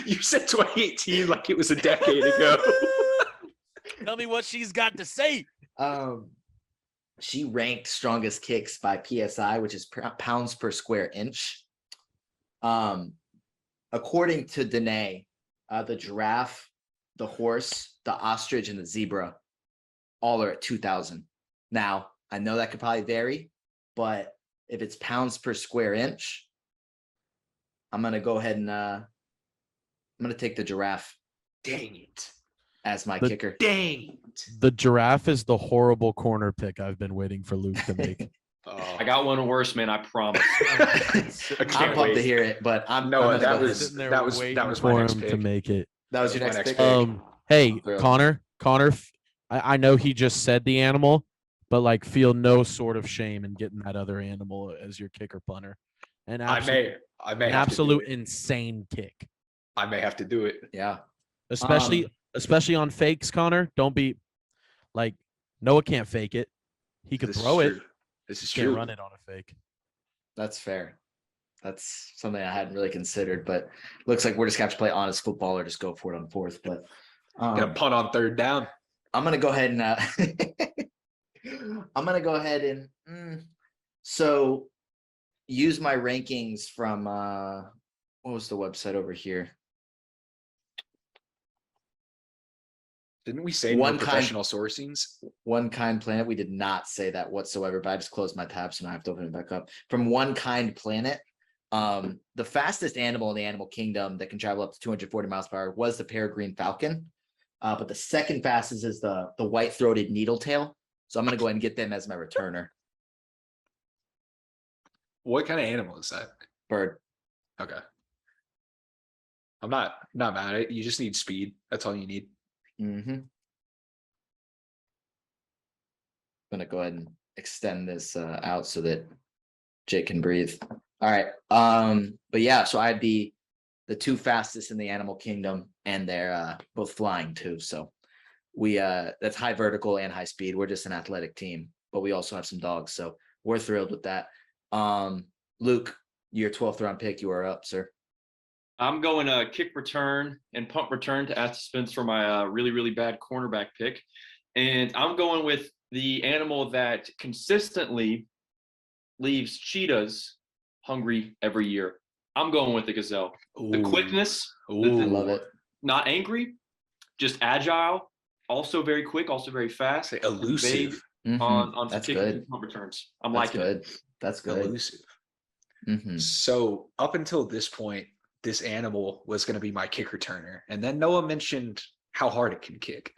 You said 2018 like it was a decade ago. Tell me what she's got to say. She ranked strongest kicks by PSI, which is pounds per square inch. According to Danae, the giraffe, the horse, the ostrich, and the zebra all are at 2,000. Now, I know that could probably vary, but if it's pounds per square inch, I'm going to go ahead and I'm going to take the giraffe Dang it. as my kicker. Dang it. The giraffe is the horrible corner pick I've been waiting for Luke to make. Oh. I got one worse, man. I promise. I I'm can't pumped to wait. hear it, but I'm No, I'm gonna that go was- ahead. Sitting there that was waiting my for next him to pick. make it. That was your my next next pick. pick. Hey, I'm thrilled. Connor, I know he just said the animal, but like feel no sort of shame in getting that other animal as your kicker punter. An I absolute, may an have to do absolute it. insane kick. I may have to do it. Yeah. Especially on fakes, Connor. Don't be like Noah can't fake it. He could This is throw it. true. This is Can't true. run it on a fake. That's fair. That's something I hadn't really considered, but looks like we're just gonna have to play honest football or just go for it on fourth. But Gonna punt on third down. I'm gonna go ahead and I'm gonna go ahead and so use my rankings from what was the website over here? Didn't we say One no kind- professional sourcings? One Kind Planet. We did not say that whatsoever, but I just closed my tab, so now I have to open it back up. From One Kind Planet, the fastest animal in the animal kingdom that can travel up to 240 miles per hour was the peregrine falcon. But the second fastest is the white-throated needletail. So I'm gonna go ahead and get them as my returner. What kind of animal is that? Bird. Okay. I'm not mad at it. You just need speed. That's all you need. Gonna go ahead and extend this out so that Jake can breathe. All right. But yeah, so I'd be the two fastest in the animal kingdom, and they're both flying too. So we that's high vertical and high speed. We're just an athletic team, but we also have some dogs, so we're thrilled with that. Luke, your 12th round pick, you are up, sir. I'm going to kick return and punt return to ask Spence for my really, really bad cornerback pick. And I'm going with the animal that consistently leaves cheetahs hungry every year. I'm going with the gazelle. The quickness, I love it. not angry, just agile, also very quick, also very fast. Say elusive. On That's kicking good. and punt returns. I'm That's liking it. good. That's good. Elusive. Mhm. So up until this point, this animal was going to be my kick returner. And then Noah mentioned how hard it can kick.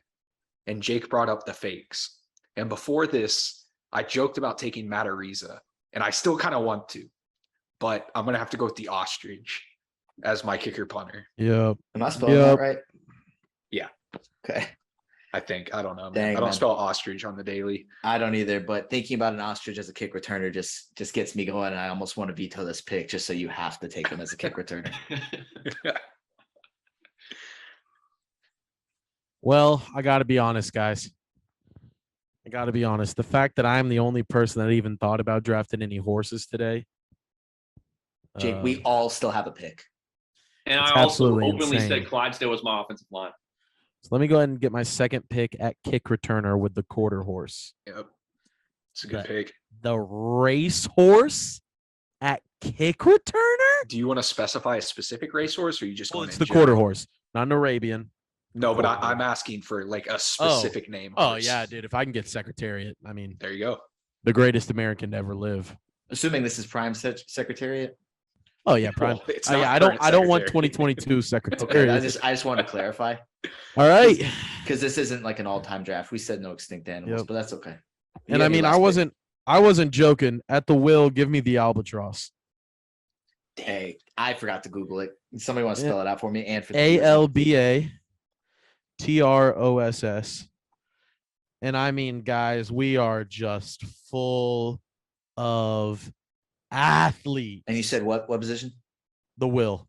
And Jake brought up the fakes. And before this, I joked about taking Matariza. And I still kind of want to. But I'm going to have to go with the ostrich as my kicker punter. Yep. Am I spelling Yep. that right? Yeah. Okay. I think. I don't know. Man. Dang, I don't man. spell ostrich on the daily. I don't either, but thinking about an ostrich as a kick returner just gets me going. I almost want to veto this pick just so you have to take him as a kick returner. Well, I got to be honest, guys. I got to be honest. The fact that I'm the only person that even thought about drafting any horses today. Jake, we all still have a pick. And It's I also absolutely openly insane. said Clydesdale was my offensive line. So let me go ahead and get my second pick at kick returner with the quarter horse. Yep. It's a good That- pick. The race horse at kick returner? Do you want to specify a specific racehorse or you just Well, going it's in the quarter general? horse, not an Arabian. No, but quarter I'm horse. asking for like a specific name. Oh, horse. yeah, dude. If I can get Secretariat, I mean, There you go. the greatest American to ever live. Assuming this is prime secretariat. Oh, yeah, prime. Well, it's Yeah, not I don't current want secretary. 2022 Okay, Secretariat. I just wanted to clarify All right. because this isn't like an all-time draft. We said no extinct animals, Yep. but that's okay. You And got I your mean, last pick. I wasn't joking. At the will, give me the albatross. Hey, I forgot to Google it. Somebody want to Yeah. spell it out for me and for the viewers? ALBATROSS. And I mean, guys, we are just full of athletes. And you said what position? the will.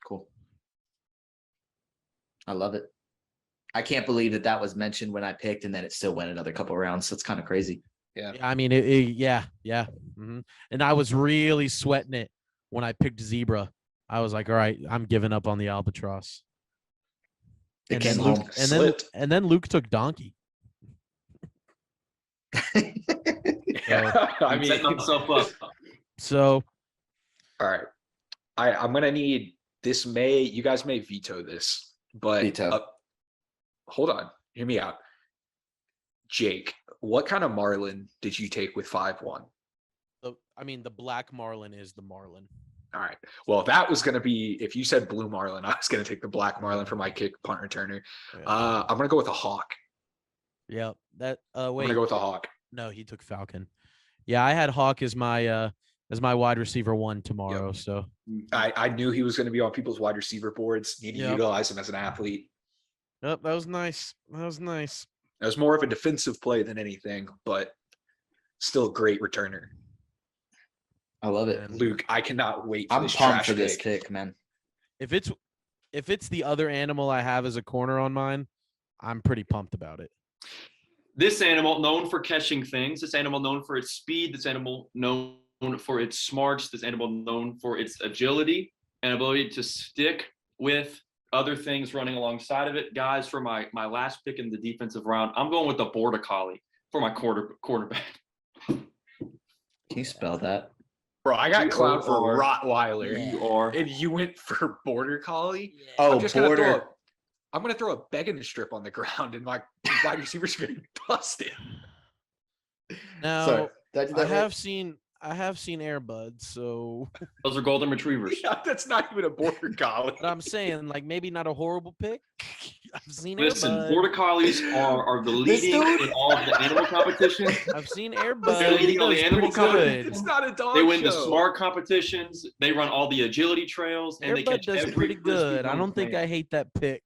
Cool. I love it. I can't believe that was mentioned when I picked and then it still went another couple rounds. So it's kind of crazy. Yeah. I mean, yeah. Mhm. And I was really sweating it when I picked zebra. I was like, all right, I'm giving up on the albatross. It And came then, home. Luke, Slipped. and then Luke took donkey. Yeah. I I'm setting mean, myself up. So all right. I'm gonna need this. You guys may veto this, but Veto. Hold on, hear me out. Jake, what kind of marlin did you take with 5-1? the black marlin is the marlin. All right. Well, that was gonna be if you said blue marlin, I was gonna take the black marlin for my kick punt returner. Yeah. I'm gonna go with a hawk. Yep. That I'm wait. gonna go with a hawk. No, he took falcon. Yeah, I had hawk as my wide receiver one tomorrow. So I knew he was gonna be on people's wide receiver boards. Need to Yep. utilize him as an athlete. yep, that was nice. That was nice. It was more of a defensive play than anything, but still a great returner. I love it. And Luke, I cannot wait for I'm this pumped trash for this pick. pick, man. if it's the other animal I have as a corner on mine, I'm pretty pumped about it. This animal known for catching things. This animal known for its speed. This animal known for its smarts. This animal known for its agility and ability to stick with other things running alongside of it. Guys, for my last pick in the defensive round, I'm going with the Border Collie for my quarterback. Can you spell that? Bro, I got clowned for G-O-R. Rottweiler. You are. And you went for Border Collie? Oh, I'm just gonna border. I'm gonna throw a begging strip on the ground and my wide receiver's gonna bust it. Now Sorry, did I do I that right? have seen Airbuds, so Those are golden retrievers. Yeah, that's not even a Border Collie. but I'm saying like maybe not a horrible pick. I've seen Listen, Airbud. border collies are the This leading dude- in all of the animal competitions. I've seen They're Airbud. He leading on the does animal pretty good. It's not a dog They win the show. smart competitions. They run all the agility trails, and they Airbud catch does every pretty frisbee good. I on don't the think I planet. hate that pick.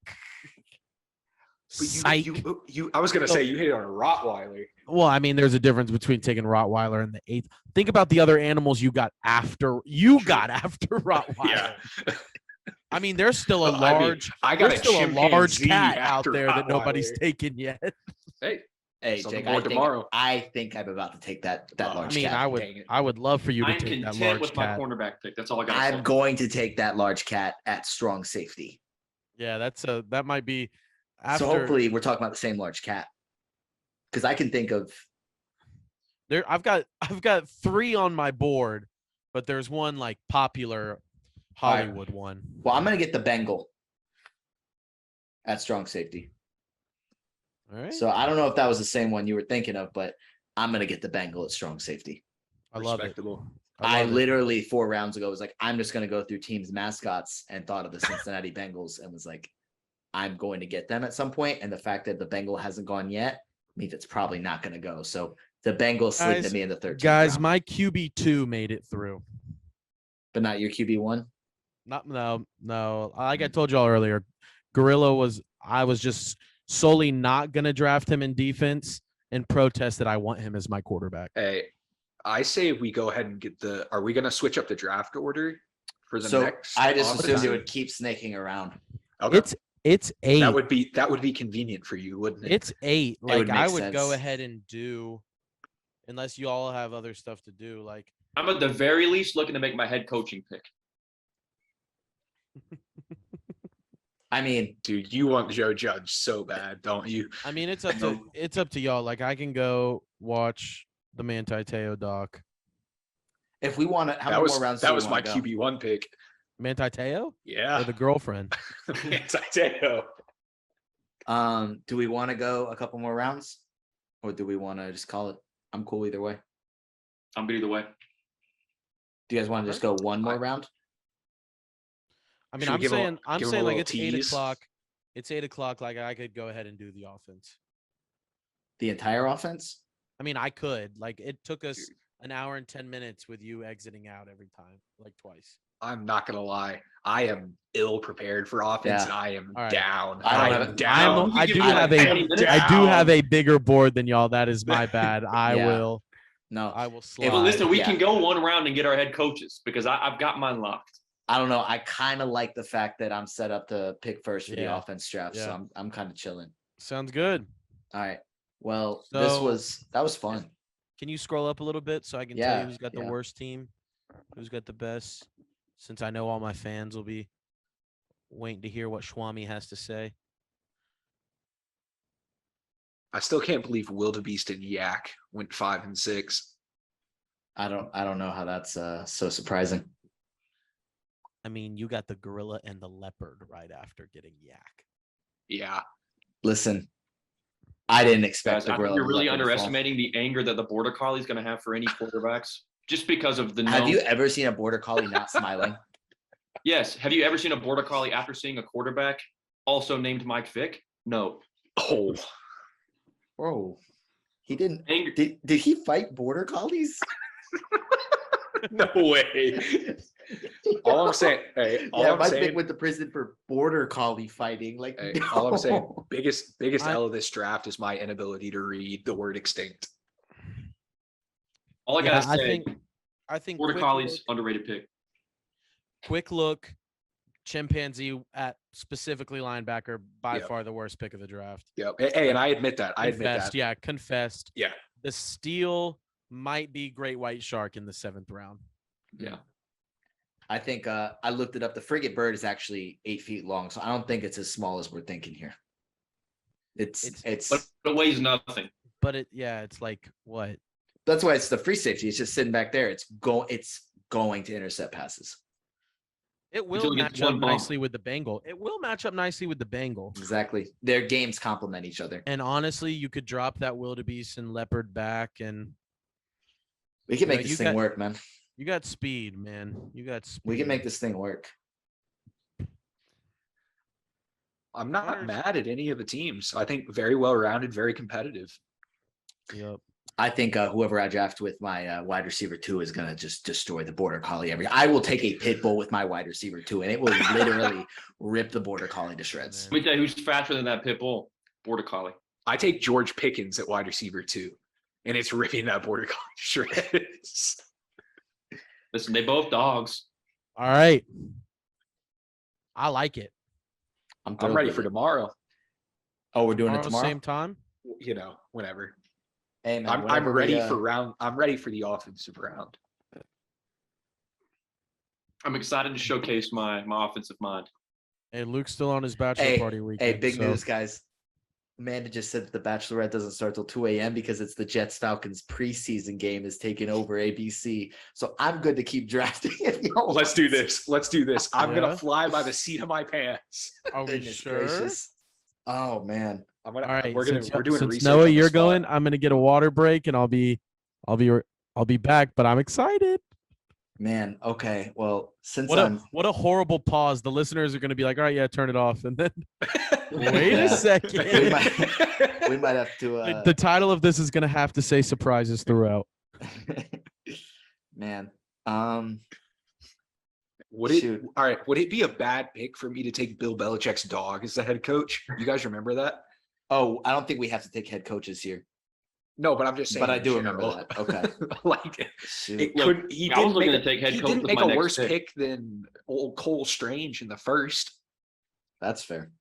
But Psych. you I was gonna say you hit on a Rottweiler. Well, I mean, there's a difference between taking Rottweiler and the 8th. Think about the other animals you got after Rottweiler. Yeah. I mean, there's still a Well, I mean, large, I got there's a still a large chimpanzee cat out after there that nobody's Rottweiler. taken yet. Hey, Hey, Something Jake, more I think, tomorrow. I think I'm about to take that Oh, I large mean, cat. dang it. I would love for you to I'm take that content large with my cat. cornerback pick. That's all I got to I'm say. going to take that large cat at strong safety. Yeah, that might be after So hopefully we're talking about the same large cat. Because I can think of there. I've got 3 on my board, but there's one like popular All right. Hollywood one. well, I'm gonna get the Bengal at strong safety. All right. So I don't know if that was the same one you were thinking of, but I'm gonna get the Bengal at strong safety. I love it. Respectable. I love it. literally 4 rounds ago was like, I'm just gonna go through teams' mascots and thought of the Cincinnati Bengals and was like, I'm going to get them at some point. And the fact that the Bengal hasn't gone yet means it's probably not gonna go. So the Bengals slid to Guys- me in the 13th Guys, round, my QB2 made it through. but not your QB1. No. Like I told y'all earlier, I was just solely not gonna draft him in defense and protest that I want him as my quarterback. Hey, I say we go ahead and get are we gonna switch up the draft order for the So next? I just assumed offseason? it would keep snaking around. Okay. It's 8. that would be convenient for you, wouldn't it? It's 8. Like would I make would go sense. ahead and do, unless you all have other stuff to do. Like I'm at the very least looking to make my head coaching pick. I mean, Dude, you want Joe Judge so bad, don't you? I mean, it's up to y'all. Like I can go watch the Manti Te'o doc. if we want to, how That many more rounds? do that we was my wanna go? QB1 pick. Manti Te'o Yeah. or the girlfriend. Anti-Teo. Do we want to go a couple more rounds, or do we want to just call it? I'm cool either way. I'm good either way. Do you guys want to just go one more round? I mean, Should we I'm give 'em a- saying give 'em a like little it's 8 tease? o'clock. It's 8 o'clock. Like I could go ahead and do the offense. The entire offense? I mean, I could. Like it took us an hour and 10 minutes with you exiting out every time, like twice. I'm not gonna lie. I am ill prepared for offense, Yeah. and I am All right. down. I I don't am have- down. I do I have don't- I do have a bigger board than y'all. That is my bad. I Yeah. will No, slide. Well, listen, we yeah. can go one round and get our head coaches because I've got mine locked. I don't know. I kind of like the fact that I'm set up to pick first for the Yeah. offense draft, so Yeah. I'm kind of chilling. Sounds good. All right. Well, So- that was fun. Can you scroll up a little bit so I can tell Yeah, you who's got the yeah. worst team, who's got the best? Since I know all my fans will be waiting to hear what Schwami has to say. I still can't believe Wildebeest and Yak went 5 and 6. I don't know how that's so surprising. I mean, you got the gorilla and the leopard right after getting Yak. Yeah. Listen, I didn't expect Guys, the I think gorilla. you're really leopard to fall. underestimating the anger that the border collie is going to have for any quarterbacks just because of the Have known- you ever seen a border collie not smiling? Yes. Have you ever seen a border collie after seeing a quarterback also named Mike Vick? No. Oh, Bro, he didn't. Anger. Did he fight border collies? no way. All I'm saying, hey, all yeah, I'm Mike saying, Vick went to prison for border collie fighting. Like, hey, all I'm saying, no. biggest I- L of this draft is my inability to read the word extinct. All I Yeah, got to say, I think border quick collies, look- underrated pick. quick look, chimpanzee at specifically linebacker, by Yep. far the worst pick of the draft. Yep. Hey, and I admit that. I admit Confessed, that. yeah, confessed. Yeah. The steal might be great white shark in the 7th round. Yeah. I think I looked it up. The frigate bird is actually 8 feet long, so I don't think it's as small as we're thinking here. It's But it weighs nothing. But it's like what? That's why it's the free safety. It's just sitting back there. It's going to intercept passes. It will Until he gets match up one bump. nicely with the Bengal. It will match up nicely with the Bengal. Exactly. Their games complement each other. And honestly, you could drop that wildebeest and leopard back, and We can You know, make this you thing got- work, man. you got speed, man. You got speed. We can make this thing work. I'm not Connor's- mad at any of the teams. I think very well rounded, very competitive. Yep. I think whoever I draft with my wide receiver 2 is gonna just destroy the border collie I will take a pit bull with my wide receiver 2, and it will literally rip the border collie to shreds. Let me tell you who's faster than that pit bull. Border collie. I take George Pickens at wide receiver 2, and it's ripping that border collie to shreds. Listen, they both dogs. All right. I like it. I'm thrilled ready with for it. tomorrow. Oh, we're doing it Tomorrow, tomorrow. same time. You know, whenever. Hey man, I'm whenever ready we, for round. I'm ready for the offensive round. I'm excited to showcase my offensive mind. Hey, Luke's still on his bachelor Hey, party weekend. Hey, big so- news, guys. Amanda just said that the Bachelorette doesn't start till 2 a.m. because it's the Jets Falcons preseason game is taking over ABC. So I'm good to keep drafting. If y'all Let's do want. this. Let's do this. I'm Yeah? gonna fly by the seat of my pants. Are we Goodness sure? gracious. Oh man. I'm gonna. All right. We're since doing since research Noah, on the you're spot. going. I'm gonna get a water break, and I'll be back. But I'm excited. Man. Okay. Well, since What a horrible pause. The listeners are gonna be like, all right, yeah, turn it off, and then wait Yeah. a second. we might have to The title of this is gonna have to say surprises throughout. man. Would it? Shoot. All right. Would it be a bad pick for me to take Bill Belichick's dog as the head coach? You guys remember that? Oh, I don't think we have to take head coaches here. No, but I'm just saying. But I in do remember general. that. Okay. Like Shoot. it Look, could. He I was didn't looking make to take head he coach didn't with make my a next worse pick. pick than old Cole Strange in the first. That's fair.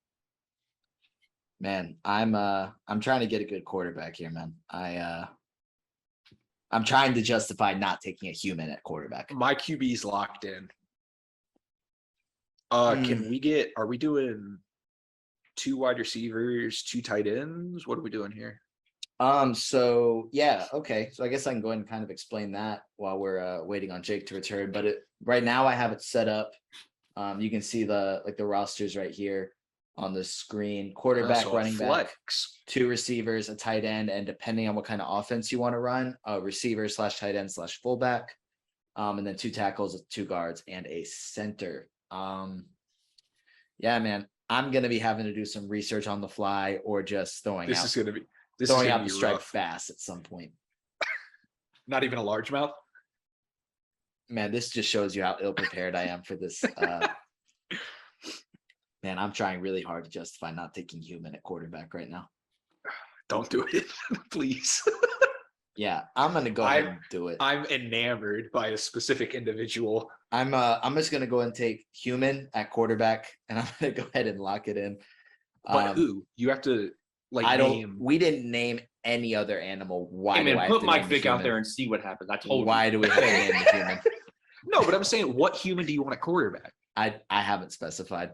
Man, I'm trying to get a good quarterback here, man. I'm trying to justify not taking a human at quarterback. My QB's locked in. Hmm. Can we get? Are we doing 2 wide receivers, 2 tight ends? What are we doing here? So yeah, okay. So I guess I can go ahead and kind of explain that while we're waiting on Jake to return. But right now I have it set up. You can see the rosters right here on the screen. Quarterback, So a running back, flex. 2 receivers, a tight end, and depending on what kind of offense you want to run, a receiver / tight end / fullback. And then 2 tackles, 2 guards, and a center. Yeah, man. I'm gonna be having to do some research on the fly or just throwing This out is gonna be. This is throwing gonna out be the strike rough. fast at some point. Not even a largemouth. Man, this just shows you how ill prepared I am for this. Man, I'm trying really hard to justify not taking human at quarterback right now. Don't do it, please. Yeah, I'm gonna go ahead and do it. I'm enamored by a specific individual. I'm just gonna go and take human at quarterback, and I'm gonna go ahead and lock it in. But who? You have to like I don't. name. We didn't name any other animal. Why Hey do I man, have put to Mike name the Vick out human? there and see what happens. I told Why you. do we have to name the human? No, but I'm saying, what human do you want at quarterback? I haven't specified.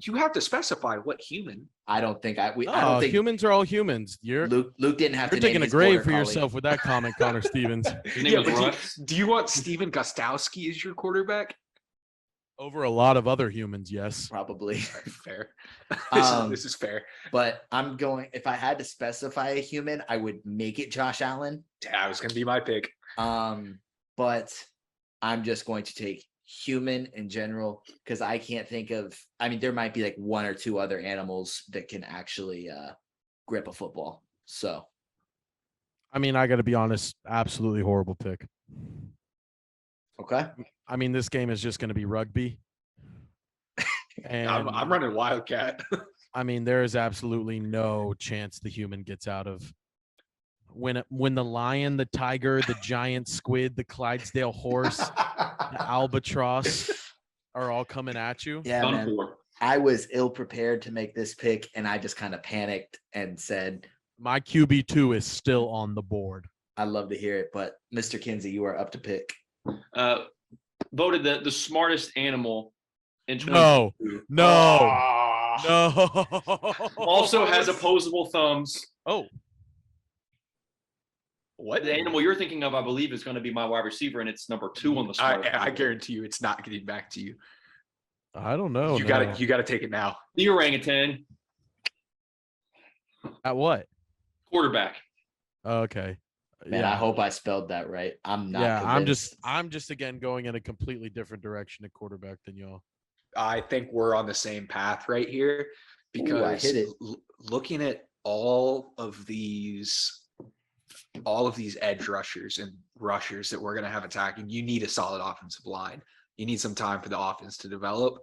You have to specify what human. I don't think I No, don't think humans are all humans. You're Luke didn't have you're to name digging a his grave border for collie. yourself with that comment, Conor Stevens. His name Yeah, was but Russ. do you want Steven Gostowski as your quarterback? Over a lot of other humans, yes. Probably. All right, fair. Um, This is fair. But I'm going, if I had to specify a human, I would make it Josh Allen. That was gonna be my pick. But I'm just going to take human in general because I can't think of, I mean, there might be like 1 or 2 other animals that can actually grip a football. So I mean, I got to be honest, absolutely horrible pick. okay. I mean, this game is just going to be rugby. And I'm running Wildcat. I mean, there is absolutely no chance the human gets out of when the lion, the tiger, the giant squid, the Clydesdale horse, the albatross are all coming at you. Yeah, Done man. for. I was ill prepared to make this pick and I just kind of panicked and said, My QB2 is still on the board. I'd love to hear it, but Mr. Kinsey, you are up to pick. Voted the smartest animal in No, 2022. no, no. Also has opposable thumbs. Oh. What? The animal you're thinking of, I believe, is going to be my wide receiver, and it's number 2 on the smart. I guarantee you, it's not getting back to you. I don't know. You got to take it now. The orangutan, At what? quarterback. Okay. Man, I hope I spelled that right. I'm not. Yeah, convinced. I'm just again going in a completely different direction at quarterback than y'all. I think we're on the same path right here because hit it. Looking at all of these edge rushers and rushers that we're going to have attacking, you need a solid offensive line. You need some time for the offense to develop.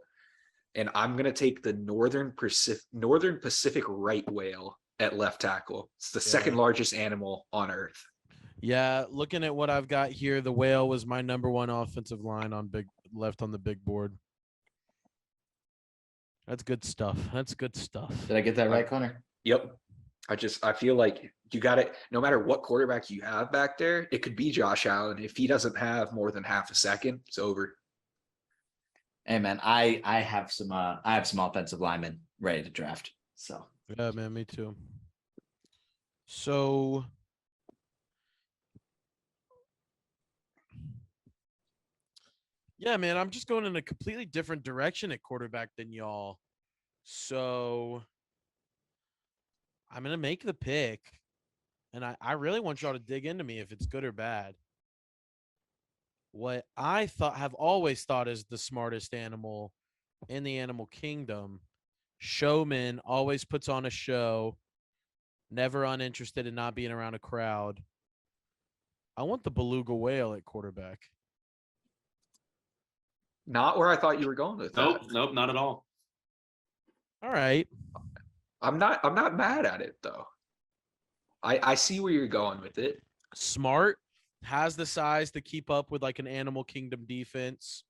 And I'm going to take the Northern Pacific right whale at left tackle. It's the second largest animal on earth. Yeah, looking at what I've got here, the whale was my number 1 offensive line on the big board. That's good stuff. Did I get that right, Connor? Yep. I feel like you got it. No matter what quarterback you have back there, it could be Josh Allen. If he doesn't have more than half a second, it's over. Hey man, I have some offensive linemen ready to draft. So Yeah, man, me too. So yeah, man, I'm just going in a completely different direction at quarterback than y'all. So I'm going to make the pick. And I really want y'all to dig into me if it's good or bad. What I have always thought is the smartest animal in the animal kingdom. Showman, always puts on a show, never uninterested in not being around a crowd. I want the beluga whale at quarterback. Not where I thought you were going with that. Nope, not at all. All right. I'm not mad at it though. I see where you're going with it. Smart, has the size to keep up with like an animal kingdom defense.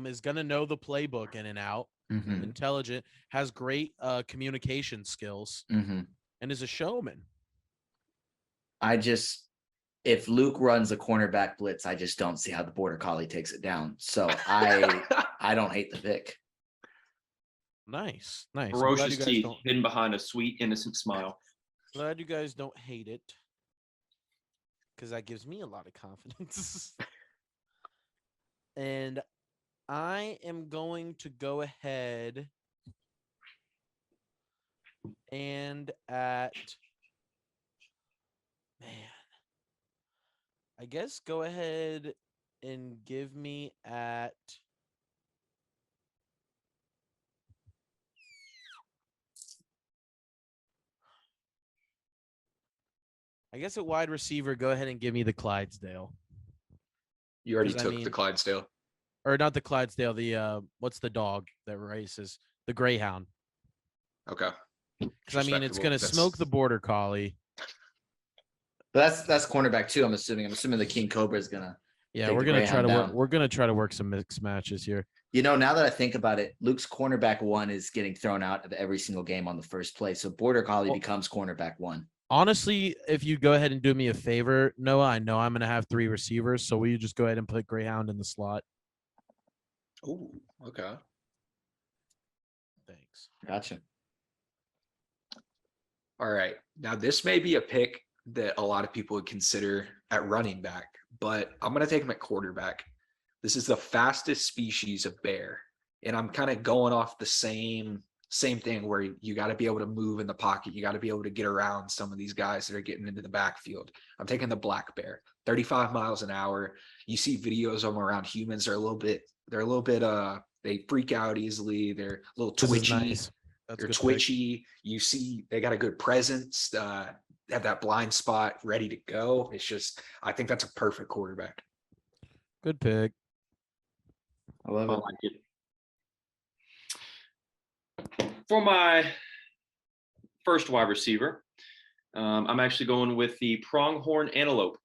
Is gonna know the playbook in and out. Mhm. Intelligent, has great communication skills, Mhm. and is a showman. If Luke runs a cornerback blitz, I just don't see how the border collie takes it down. So I don't hate the pick. Nice. I'm glad Ferocious you guys teeth don't- hidden behind a sweet, innocent smile. Glad you guys don't hate it, because that gives me a lot of confidence. And I am going to go ahead and I guess go ahead and give me at at wide receiver, go ahead and give me the Clydesdale. You already 'Cause I took mean- the Clydesdale. Or not the Clydesdale, the what's the dog that races? The Greyhound. Okay. Because I mean, it's Respectable. gonna smoke the border collie. But that's cornerback too. I'm assuming the King Cobra is gonna. Yeah, Take we're the gonna try to Greyhound work. down. We're gonna try to work some mixed matches here. You know, now that I think about it, Luke's cornerback 1 is getting thrown out of every single game on the first play. So border collie Well- becomes cornerback 1. Honestly, if you go ahead and do me a favor, Noah, I know I'm gonna have 3 receivers, so will you just go ahead and put Greyhound in the slot? Oh, okay. Thanks. Gotcha. All right. Now this may be a pick that a lot of people would consider at running back, but I'm going to take him at quarterback. This is the fastest species of bear. And I'm kind of going off the same thing where you got to be able to move in the pocket. You got to be able to get around some of these guys that are getting into the backfield. I'm taking the black bear, 35 miles an hour. You see videos of them around humans. They're a little bit, they freak out easily. They're a little This is twitchy. nice. That's They're good pick. twitchy. You see, they got a good presence. Have that blind spot ready to go. It's just, I think that's a perfect quarterback. Good pick. I love I it. like it. For my first wide receiver, I'm actually going with the pronghorn antelope,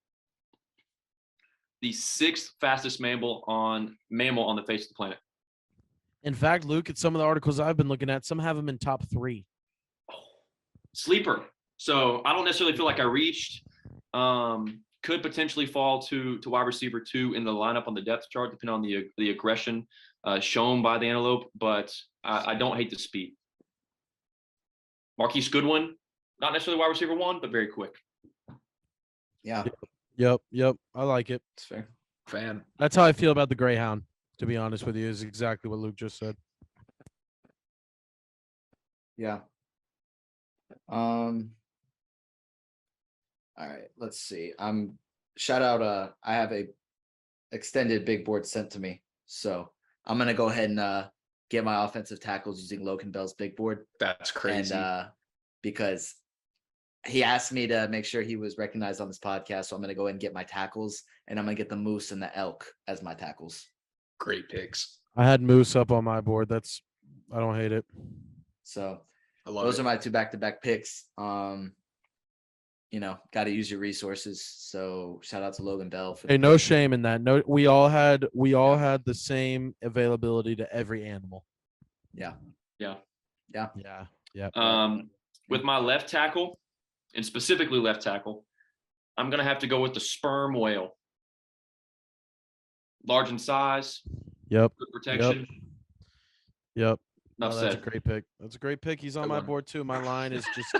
the 6th fastest mammal on the face of the planet. In fact, Luke, at some of the articles I've been looking at, some have them in top 3. Sleeper. So I don't necessarily feel like I reached. Could potentially fall to wide receiver 2 in the lineup on the depth chart, depending on the aggression shown by the antelope. But I don't hate the speed. Marquise Goodwin, not necessarily wide receiver 1, but very quick. Yeah, Yep. I like it. it's fair. Fan. That's how I feel about the Greyhound. To be honest with you, is exactly what Luke just said. Yeah. All right, let's see. Shout out. I have a extended big board sent to me, so I'm gonna go ahead and get my offensive tackles using Logan Bell's big board, That's crazy. and because he asked me to make sure he was recognized on this podcast, so I'm gonna go ahead and get my tackles, and I'm gonna get the moose and the elk as my tackles. Great picks. I had Moose up on my board. I don't hate it. So I love those it. are my 2 back-to-back picks. Got to use your resources. So shout out to Logan Bell for Hey, no shame in that. No, we all had the same availability to every animal. Yeah. Yeah. Yeah. With my left tackle, and specifically left tackle, I'm gonna have to go with the sperm whale. Large in size, Yep. good protection. Yep. Enough Oh, that's said. a great pick. That's a great pick. He's on Good my one. board too. My line is just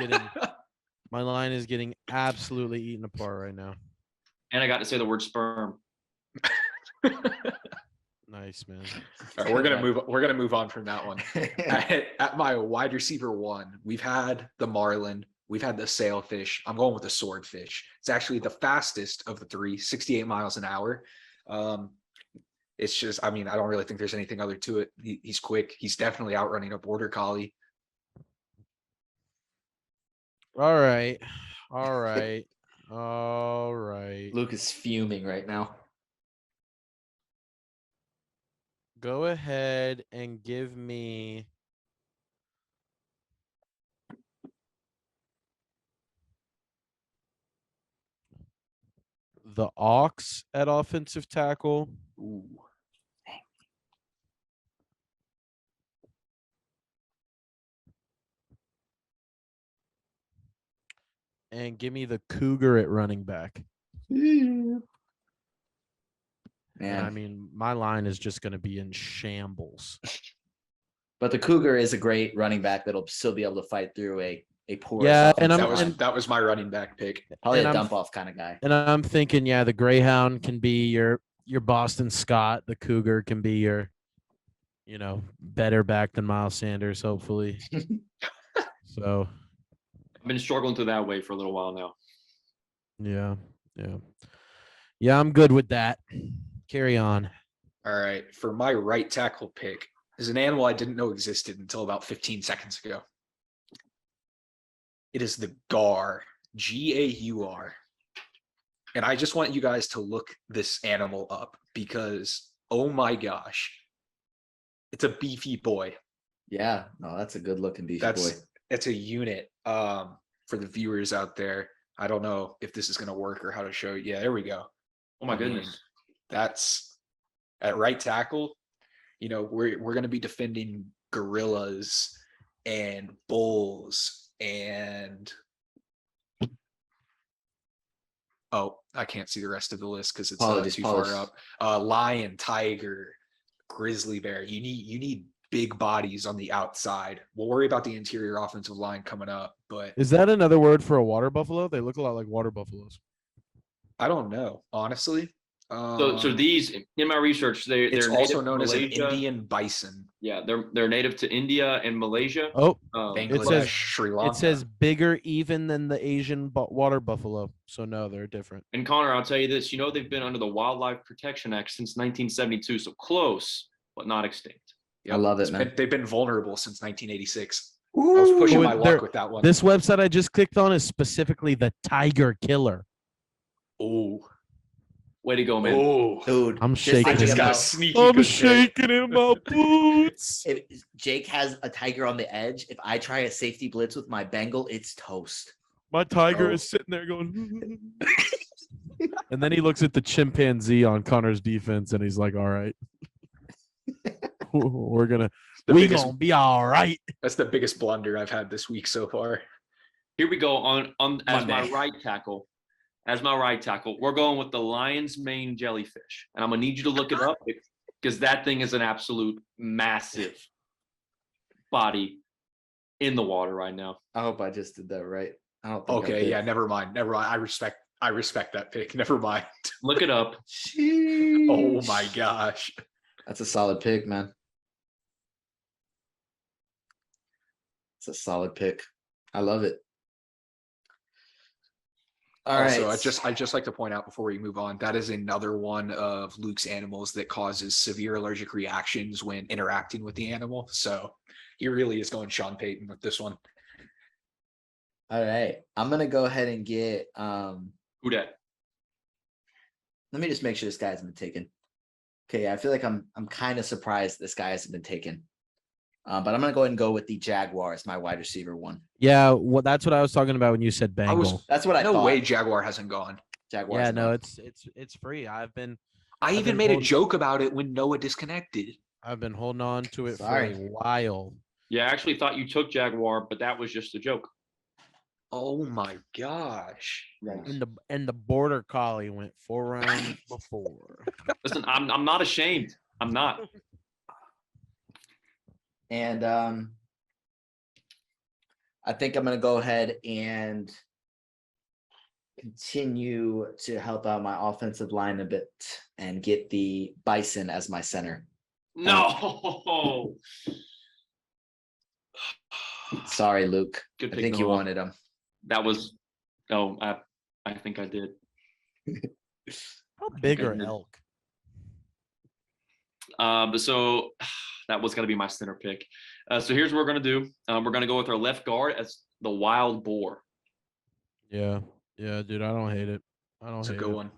getting absolutely eaten apart right now. And I got to say the word sperm. Nice, man. All right, we're gonna move on from that one. At my wide receiver 1, we've had the marlin, we've had the sailfish. I'm going with the swordfish. It's actually the fastest of the 3, 68 miles an hour. It's just, I mean, I don't really think there's anything other to it. He's quick. He's definitely outrunning a border collie. All right. Luke is fuming right now. Go ahead and give me the Ox at offensive tackle. Ooh. And give me the Cougar at running back. Man, And I mean, my line is just going to be in shambles. but the Cougar is a great running back that'll still be able to fight through a porous Yeah, and offensive line. That was my running back pick. Probably and a I'm- dump off kind of guy. And I'm thinking, the Greyhound can be your Boston Scott. The Cougar can be your, better back than Miles Sanders, hopefully. So, I've been struggling through that way for a little while now. yeah, I'm good with that. Carry on. All right, for my right tackle pick is an animal I didn't know existed until about 15 seconds ago. It is the gaur, Gaur. And I just want you guys to look this animal up because, oh my gosh, it's a beefy boy. Yeah, no, that's a good looking beefy boy. It's a unit. For the viewers out there, I don't know if this is going to work or how to show you. Yeah, there we go. Oh my I mean, goodness. That's at right tackle. We're going to be defending gorillas and bulls and I can't see the rest of the list because it's too far up. Lion, tiger, grizzly bear. You need big bodies on the outside. We'll worry about the interior offensive line coming up, but Is that another word for a water buffalo? They look a lot like water buffaloes. I don't know, honestly. So these, in my research, they're It's native also to known as an Malaysia. Indian bison. Yeah, they're native to India and Malaysia. Oh, Bangladesh, says- Sri Lanka. it says bigger even than the Asian water buffalo. So no, they're different. And Connor, I'll tell you this: they've been under the Wildlife Protection Act since 1972, so close but not extinct. I love it, man. They've been vulnerable since 1986. I was pushing my luck with that one. This website I just clicked on is specifically the tiger killer. Oh, Way to go, man! Dude, I'm just shaking. I thinking just got a about sneaky. I'm good pick. shaking in my boots. if Jake has a tiger on the edge. If I try a safety blitz with my Bengal, it's toast. My tiger Oh. is sitting there going. And then he looks at the chimpanzee on Connor's defense and he's like, all right. We're gonna be all right. That's the biggest blunder I've had this week so far. Here we go on as my Monday. right tackle. As my right tackle, we're going with the lion's mane jellyfish, and I'm gonna need you to look it up because that thing is an absolute massive body in the water right now. I hope I just did that right. I don't think I Okay, did. yeah, never mind. I respect I respect that pick. Never mind. Look it up. Oh my gosh. That's a solid pick, man. It's a solid pick. I love it. All right. Also, I'd just like to point out before we move on, that is another one of Luke's animals that causes severe allergic reactions when interacting with the animal. So he really is going Sean Payton with this one. All right. I'm gonna go ahead and get Who dat? let me just make sure this guy hasn't been taken. Okay, I feel like I'm kind of surprised this guy hasn't been taken. But I'm gonna go ahead and go with the Jaguar as my wide receiver one. Yeah, well, that's what I was talking about when you said Bengal. That's what I No thought. way Jaguar hasn't gone. Jaguars. Yeah, no, not. it's free. I've I I've even been made a holding- joke about it when Noah disconnected. been holding on to it Sorry. for a while. Yeah, I actually thought you took Jaguar, but that was just a joke. Oh my gosh. And the border collie went 4 rounds before. Listen, I'm not ashamed. I'm not. And I think I'm gonna go ahead and continue to help out my offensive line a bit and get the Bison as my center. No. Sorry, Luke. Good I pick, think you Noah. wanted him. That was. Oh, I think I did. How big are Okay. elk? So that was gonna be my center pick. So here's what we're gonna do. We're gonna go with our left guard as the wild boar. Yeah, dude, I don't hate it. I don't It's a hate good it. one.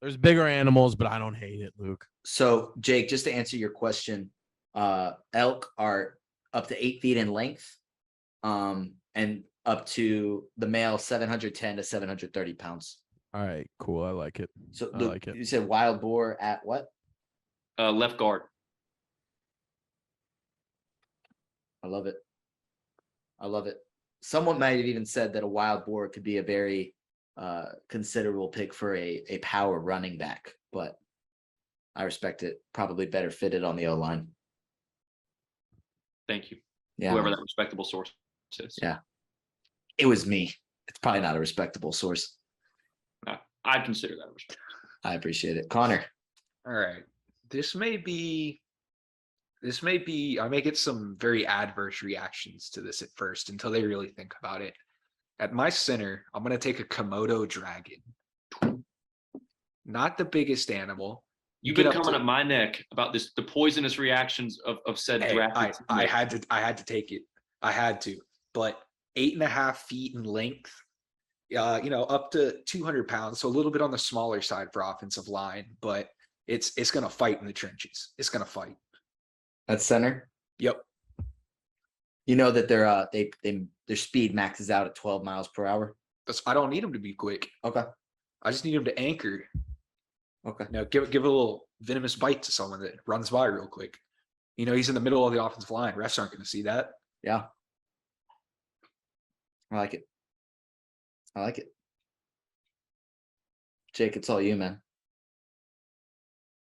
There's bigger animals, but I don't hate it, Luke. So, Jake, just to answer your question, elk are up to 8 feet in length, and up to the male 710 to 730 pounds. All right, cool. I like it. So, I Luke, like it. you said wild boar at what? Left guard. I love it. I love it. Someone might have even said that a wild boar could be a very considerable pick for a power running back, but I respect it. Probably better fitted on the O line. Thank you. Yeah, Whoever man. that respectable source is. Yeah. It was me. It's probably not a respectable source. I'd consider that a respect. I appreciate it. Connor. All right. This may be I may get some very adverse reactions to this at first until they really think about it. At my center, I'm going to take a Komodo dragon. Not the biggest animal. You've Get been up coming to- at my neck about the poisonous reactions of said Hey, draft. I had to take it. I had to. But 8.5 feet in length, up to 200 pounds. So a little bit on the smaller side for offensive line, but it's going to fight in the trenches. It's going to fight. At center. Yep. You know that their speed maxes out at 12 miles per hour. I don't need him to be quick. Okay. I just need him to anchor. Okay. Give a little venomous bite to someone that runs by real quick. He's in the middle of the offensive line. Refs aren't going to see that. Yeah. I like it. I like it. Jake, it's all you, man.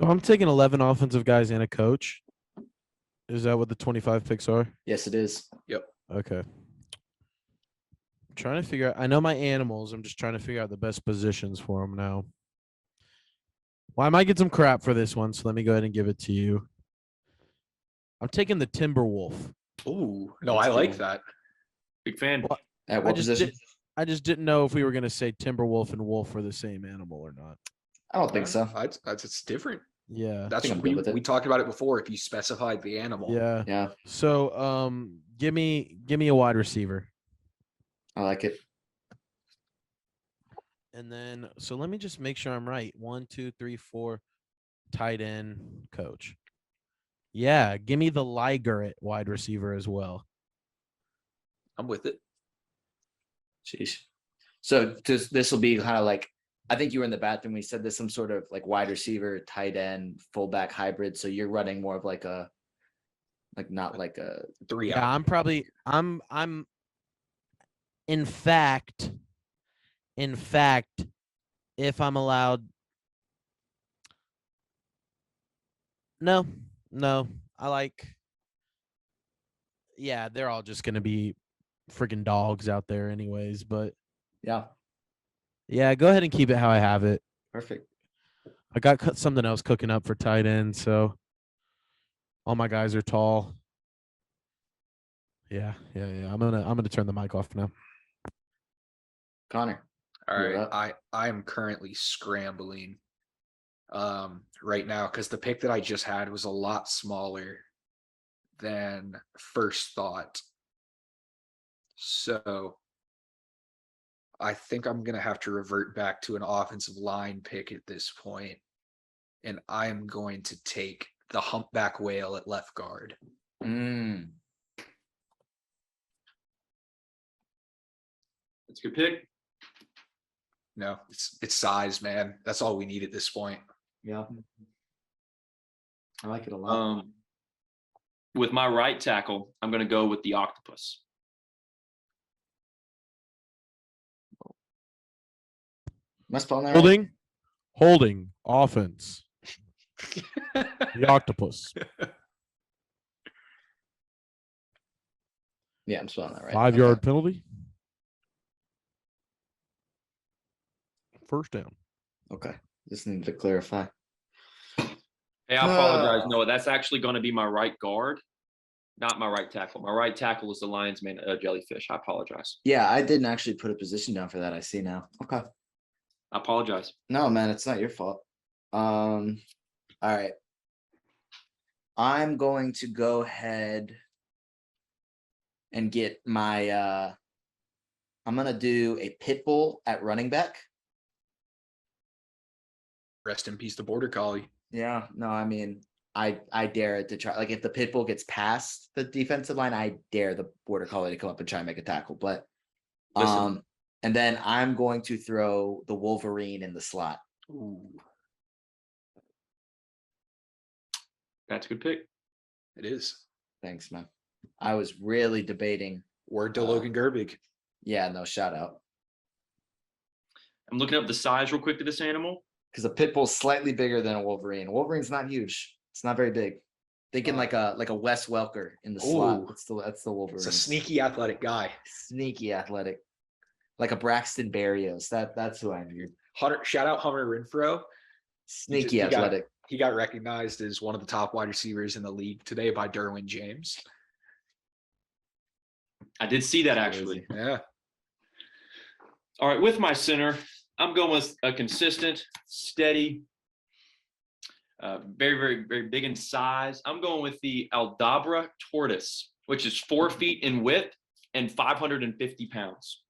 So I'm taking 11 offensive guys and a coach. Is that what the 25 picks are? Yes, it is. Okay. I'm trying to figure out. I know my animals. I'm just trying to figure out the best positions for them now. Well, I might get some crap for this one, so let me go ahead and give it to you. I'm taking the Timberwolf. Ooh, no, That's I like cool. that. Big fan. What? At what position? I just didn't know if we were going to say Timberwolf and Wolf were the same animal or not. I don't think so. It's different. Yeah. That's think I'm what good with it. we talked about it before. If you specified the animal, Yeah. Yeah, So, give me a wide receiver. I like it. And then, so let me just make sure I'm right. 1, 2, 3, 4, tight end, coach. Yeah, give me the Liger at wide receiver as well. I'm with it. Jeez. So this will be kind of like, I think you were in the bathroom. We said this some sort of like wide receiver, tight end, fullback hybrid. So you're running more of not like a 3 Yeah, out. I'm in fact, if I'm allowed. No, yeah, they're all just going to be freaking dogs out there anyways, but yeah. Yeah, go ahead and keep it how I have it. Perfect. I got something else cooking up for tight end, so all my guys are tall. Yeah. I'm gonna turn the mic off now. Connor. All You're right. up. I am currently scrambling right now because the pick that I just had was a lot smaller than first thought. So I think I'm gonna have to revert back to an offensive line pick at this point. And I am going to take the humpback whale at left guard. Mm. That's a good pick. No, it's size, man. That's all we need at this point. Yeah. I like it a lot. With my right tackle, I'm going to go with the octopus. Am I spelling that right? Holding offense. The octopus. Yeah, I'm spelling that right. 5-yard penalty. First down. Okay. Just need to clarify. Hey, I apologize. No, that's actually going to be my right guard, not my right tackle. My right tackle is the Lions man, Jellyfish. I apologize. Yeah, I didn't actually put a position down for that. I see now. Okay. I apologize. No, man, it's not your fault. All right. I'm going to go ahead and get my I'm gonna do a pit bull at running back. Rest in peace, the border collie. Yeah, no, I mean, I dare it to try. Like, if the pit bull gets past the defensive line, I dare the border collie to come up and try and make a tackle. But Listen. and then I'm going to throw the Wolverine in the slot. Ooh, That's a good pick. it is. Thanks, man. I was really debating. Word to Logan Gerbig. Yeah, no, shout out. I'm looking up the size real quick to this animal. Because a pit bull's slightly bigger than a Wolverine. Wolverine's not huge. It's not very big. Thinking like a Wes Welker in the slot. Ooh. That's the Wolverine. It's a sneaky athletic guy. Sneaky athletic. Like a Braxton Berrios. That's who I viewed. Shout out Hunter Renfrow. Sneaky athletic. He got recognized as one of the top wide receivers in the league today by Derwin James. I did see that actually. Yeah. All right, with my center, I'm going with a consistent, steady, very, very, very big in size. I'm going with the Aldabra tortoise, which is 4 feet in width and 550 pounds.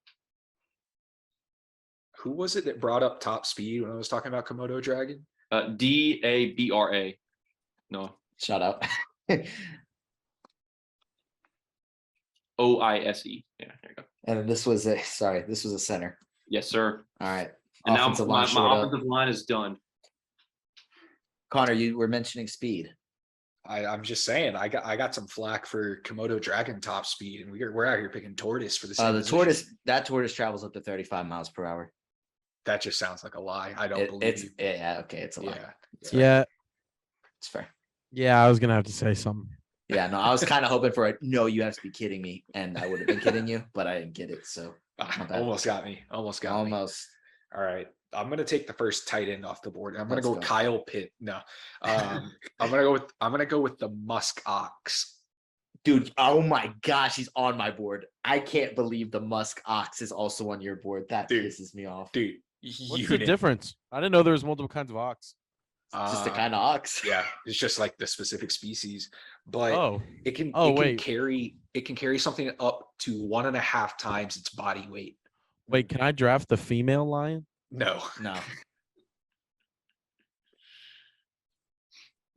Who was it that brought up top speed when I was talking about Komodo dragon? Dabra. No. Shout out. OISE. Yeah, there you go. And this was a center. Yes, sir. All right. And now Offensive my line short up. offensive line is done. Connor, you were mentioning speed. I'm just saying, I got some flack for Komodo dragon top speed, and we're out here picking tortoise for the same position. Tortoise travels up to 35 miles per hour. That just sounds like a lie. I don't believe you. Yeah, okay, it's a lie. Yeah. It's fair. Yeah, I was gonna have to say something. Yeah, no, I was kind of hoping for it. No, you have to be kidding me, and I would have been kidding you, but I didn't get it. So Almost got me. Almost. All right. I'm gonna take the first tight end off the board. I'm gonna go with Kyle Pitt. No. I'm gonna go with the Musk Ox. Dude, oh my gosh, he's on my board. I can't believe the Musk Ox is also on your board. That pisses me off. Dude, what's the difference? I didn't know there was multiple kinds of ox. It's just a kind of ox. Yeah, it's just like the specific species, but it can carry something up to 1.5 times its body weight. Wait, can I draft the female lion? No.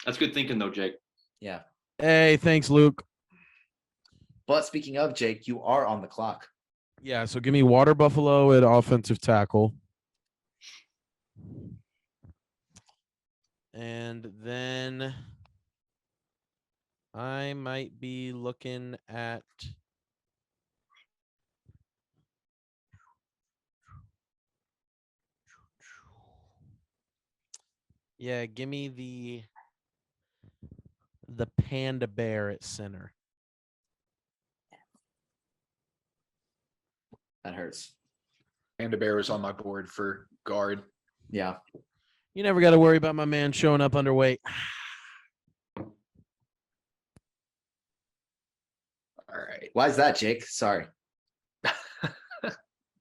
That's good thinking though, Jake. Yeah. Hey, thanks, Luke. But speaking of, Jake, you are on the clock. Yeah, so give me Water Buffalo at offensive tackle. And then I might be looking at give me the panda bear at center. That hurts. And a bear was on my board for guard. Yeah. You never got to worry about my man showing up underweight. All right. Why is that, Jake? Sorry.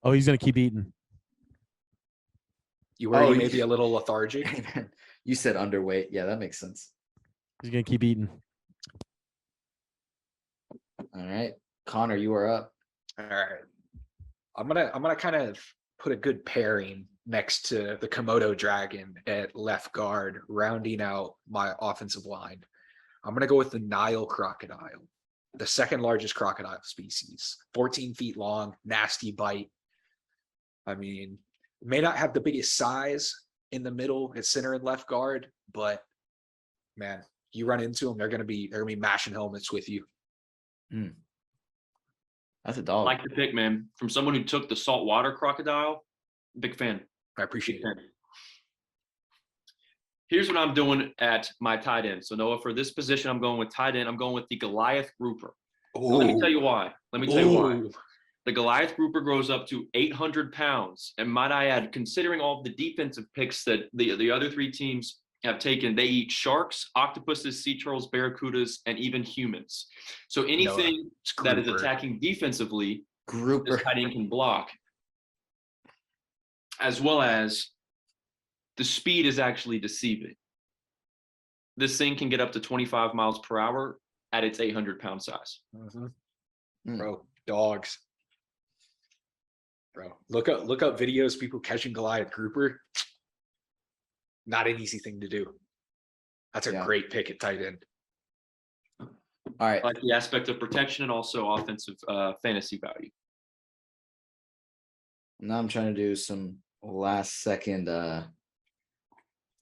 Oh, he's gonna keep eating. You were Oh, maybe a little lethargic. You said underweight. Yeah, that makes sense. He's gonna keep eating. All right. Connor, you are up. All right. I'm gonna kind of put a good pairing next to the Komodo dragon at left guard, rounding out my offensive line. I'm gonna go with the Nile crocodile, the second largest crocodile species, 14 feet long, nasty bite. I mean, may not have the biggest size in the middle at center and left guard, but man, you run into them, they're gonna be mashing helmets with you. That's a I dog. like the pick, man. From someone who took the saltwater crocodile, big fan. I appreciate it. Here's what I'm doing at my tight end. So Noah, for this position, I'm going with tight end. I'm going with the Goliath grouper. Now, let me tell you why. The Goliath grouper grows up to 800 pounds. And might I add, considering all the defensive picks that the other three teams have taken, they eat sharks, octopuses, sea turtles, barracudas, and even humans. So anything that is attacking defensively, Grouper. this tight end can block. As well as the speed is actually deceiving. This thing can get up to 25 miles per hour at its 800-pound size. Bro, dogs. Bro, look up videos of people catching Goliath grouper. Not an easy thing to do. That's a great pick at tight end. All right. I like the aspect of protection and also offensive fantasy value. Now I'm trying to do some last second.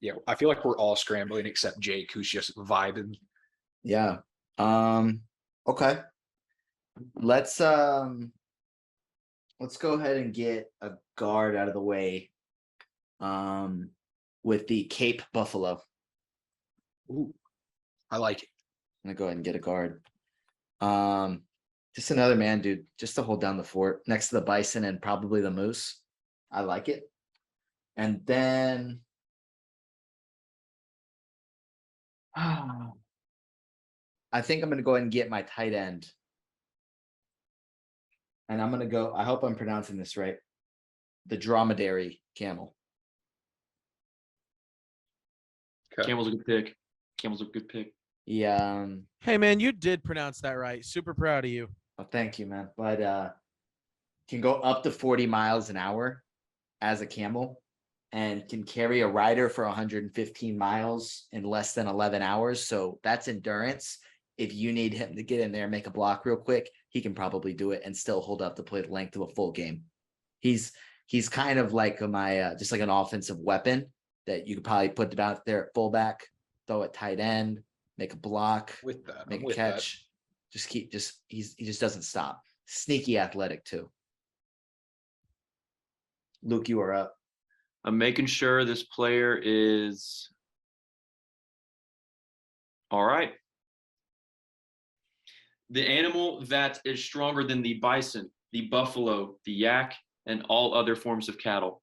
Yeah, I feel like we're all scrambling except Jake, who's just vibing. Yeah. Okay. Let's go ahead and get a guard out of the way. With the Cape Buffalo. Ooh, I like it. I'm gonna go ahead and get a guard. Just another man, dude, just to hold down the fort next to the bison and probably the moose. I like it. And then I think I'm gonna go ahead and get my tight end. And I'm gonna go, I hope I'm pronouncing this right. The dromedary camel. Okay. Camel's a good pick. Camel's a good pick. Yeah. Hey man, you did pronounce that right. Super proud of you. Well, thank you, man. But can go up to 40 miles an hour as a camel and can carry a rider for 115 miles in less than 11 hours. So that's endurance. If you need him to get in there and make a block real quick, he can probably do it and still hold up to play the length of a full game. He's kind of like my just like an offensive weapon that you could probably put out there at fullback, throw at tight end, make a block, With that, make I'm a with catch. He just doesn't stop. Sneaky athletic too. Luke, you are up. I'm making sure this player is all right. The animal that is stronger than the bison, the buffalo, the yak, and all other forms of cattle.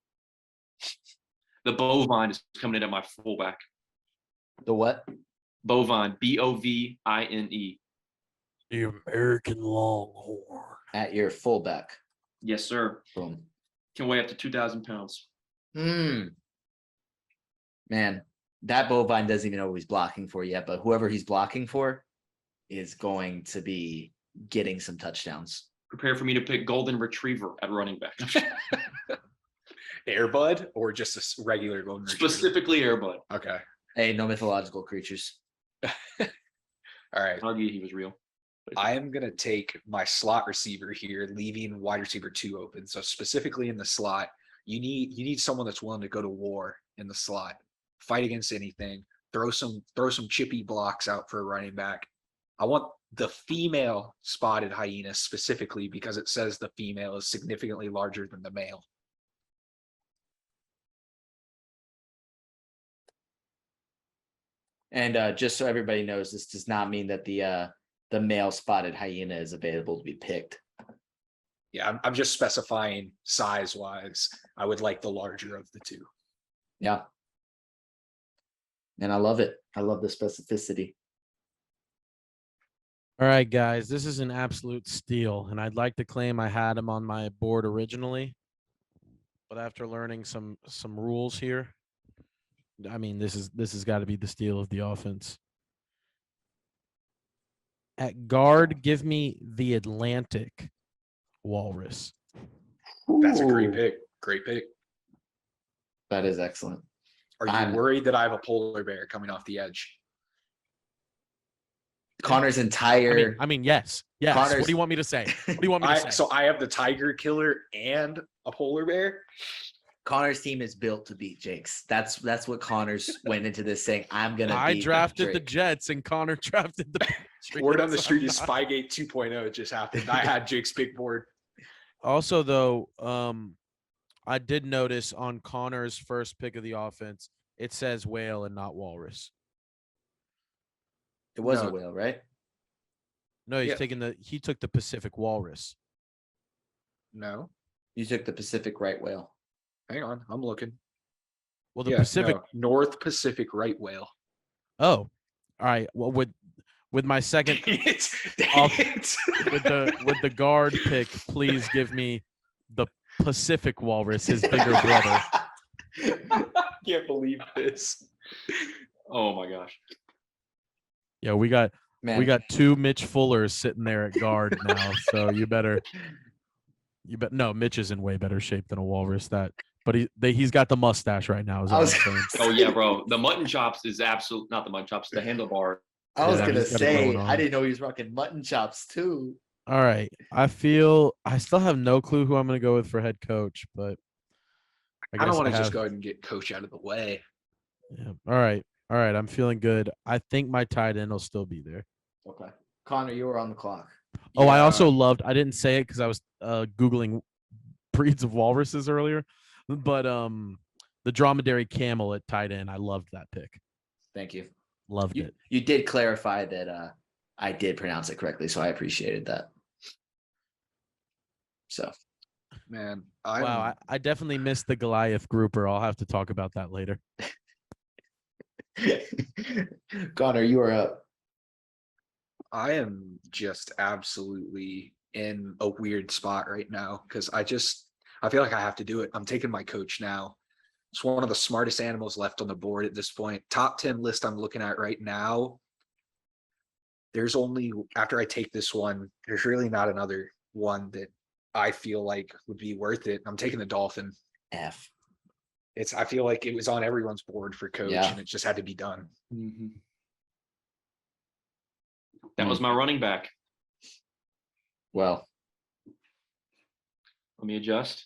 The bovine is coming in at my fullback. The what? Bovine, B-O-V-I-N-E. The American Longhorn. At your fullback. Yes, sir. Boom. Can weigh up to 2,000 pounds. Man, that bovine doesn't even know who he's blocking for yet, but whoever he's blocking for is going to be getting some touchdowns. Prepare for me to pick golden retriever at running back. Airbud or just a regular golden retriever? Specifically Airbud. Okay. Hey, no mythological creatures. All right. I'll argue he was real. I am going to take my slot receiver here, leaving wide receiver 2 open. So specifically in the slot, you need someone that's willing to go to war in the slot, fight against anything, throw some chippy blocks out for a running back. I want the female spotted hyena specifically because it says the female is significantly larger than the male. And just so everybody knows, this does not mean that the male spotted hyena is available to be picked. Yeah, I'm just specifying size wise. I would like the larger of the two. Yeah. And I love it. I love the specificity. All right, guys, this is an absolute steal, and I'd like to claim I had him on my board originally, but after learning some rules here, I mean, this has got to be the steal of the offense. At guard, give me the Atlantic Walrus. That's a great Ooh, pick. Great pick. that is excellent. Are you I'm- worried that I have a polar bear coming off the edge? Connor's entire I mean, yes. What Connor's- do you want me to say? What do you want me to say? So I have the tiger killer and a polar bear. Connor's team is built to beat Jake's. That's what Connor's went into this saying. I'm gonna. I beat drafted the Drake. Jets, and Connor drafted the Patriots. Word on the street I'm is not- Spygate 2.0 just happened. I had Jake's big board. Also, though, I did notice on Connor's first pick of the offense, it says whale and not walrus. It was No. a whale, right? No, he's Yeah. taking he took the Pacific walrus. No, You took the Pacific right whale. hang on. I'm looking. Well, the Yeah, Pacific. no, North Pacific right whale. Oh, all right. Well, with my second It's, I'll- it's with the guard pick, please give me the Pacific walrus, his bigger brother. Can't believe this. Oh my gosh. Yeah, we got Man, two Mitch Fullers sitting there at guard now. So you bet. No, Mitch is in way better shape than a walrus. But he's got the mustache right now. Is I all I'm was- saying. Oh yeah, bro. The mutton chops is absolute. Not the mutton chops. The handlebar. I was Yeah, gonna he's got it say going I on. didn't know he was rocking mutton chops too. All right. I feel I still have no clue who I'm going to go with for head coach, but I don't guess want to just have- go ahead and get coach out of the way. Yeah. All right. I'm feeling good. I think my tight end will still be there. Okay, Connor, you were on the clock. Oh, I Yeah. also loved. I didn't say it because I was googling breeds of walruses earlier, but the dromedary camel at tight end. I loved that pick. Thank you. Loved it. You did clarify that I did pronounce it correctly, so I appreciated that. So Man, Wow. I definitely missed the Goliath grouper. I'll have to talk about that later. Connor, you are up. I am just absolutely in a weird spot right now because I feel like I have to do it. I'm taking my coach now. It's one of the smartest animals left on the board at this point. Top 10 list I'm looking at right now. There's only, after I take this one, there's really not another one that I feel like would be worth it. I'm taking the Dolphin. F. I feel like it was on everyone's board for coach Yeah. and it just had to be done. That was my running back. Well, Let me adjust.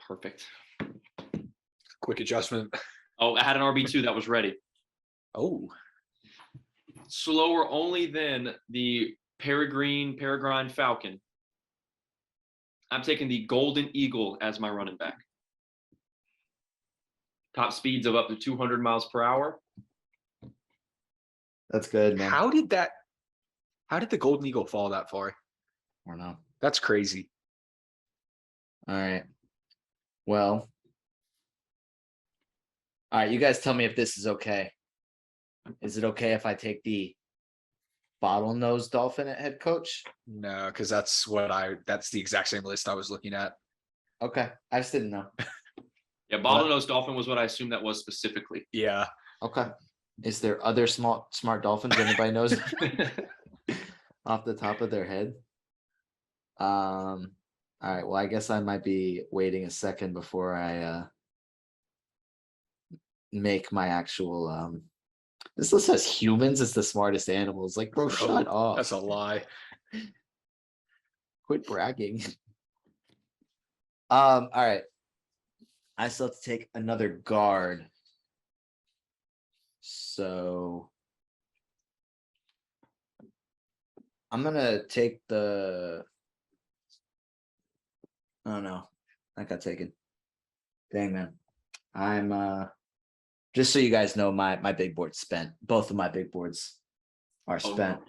Perfect. Quick adjustment. Oh, I had an RB2 that was ready. Oh, Slower only than the Peregrine Falcon. I'm taking the Golden Eagle as my running back. Top speeds of up to 200 miles per hour. that's good, man. how did the Golden Eagle fall that far? I don't know. That's crazy. All right. Well. All right, you guys tell me if this is okay. Is it okay if I take the bottlenose dolphin at head coach? No, because that's the exact same list I was looking at. Okay, I just didn't know. Yeah, bottlenose dolphin was what I assumed that was specifically. Yeah. Okay. Is there other smart dolphins anybody knows off the top of their head? All right. Well, I guess I might be waiting a second before I make my actual this list says humans as the smartest animals. Like, bro, shut up. That's a lie. Quit bragging. All right. I still have to take another guard. So I'm gonna take the. Oh no, that got taken. Dang, man. I'm just so you guys know, my big board's spent. Both of my big boards are spent.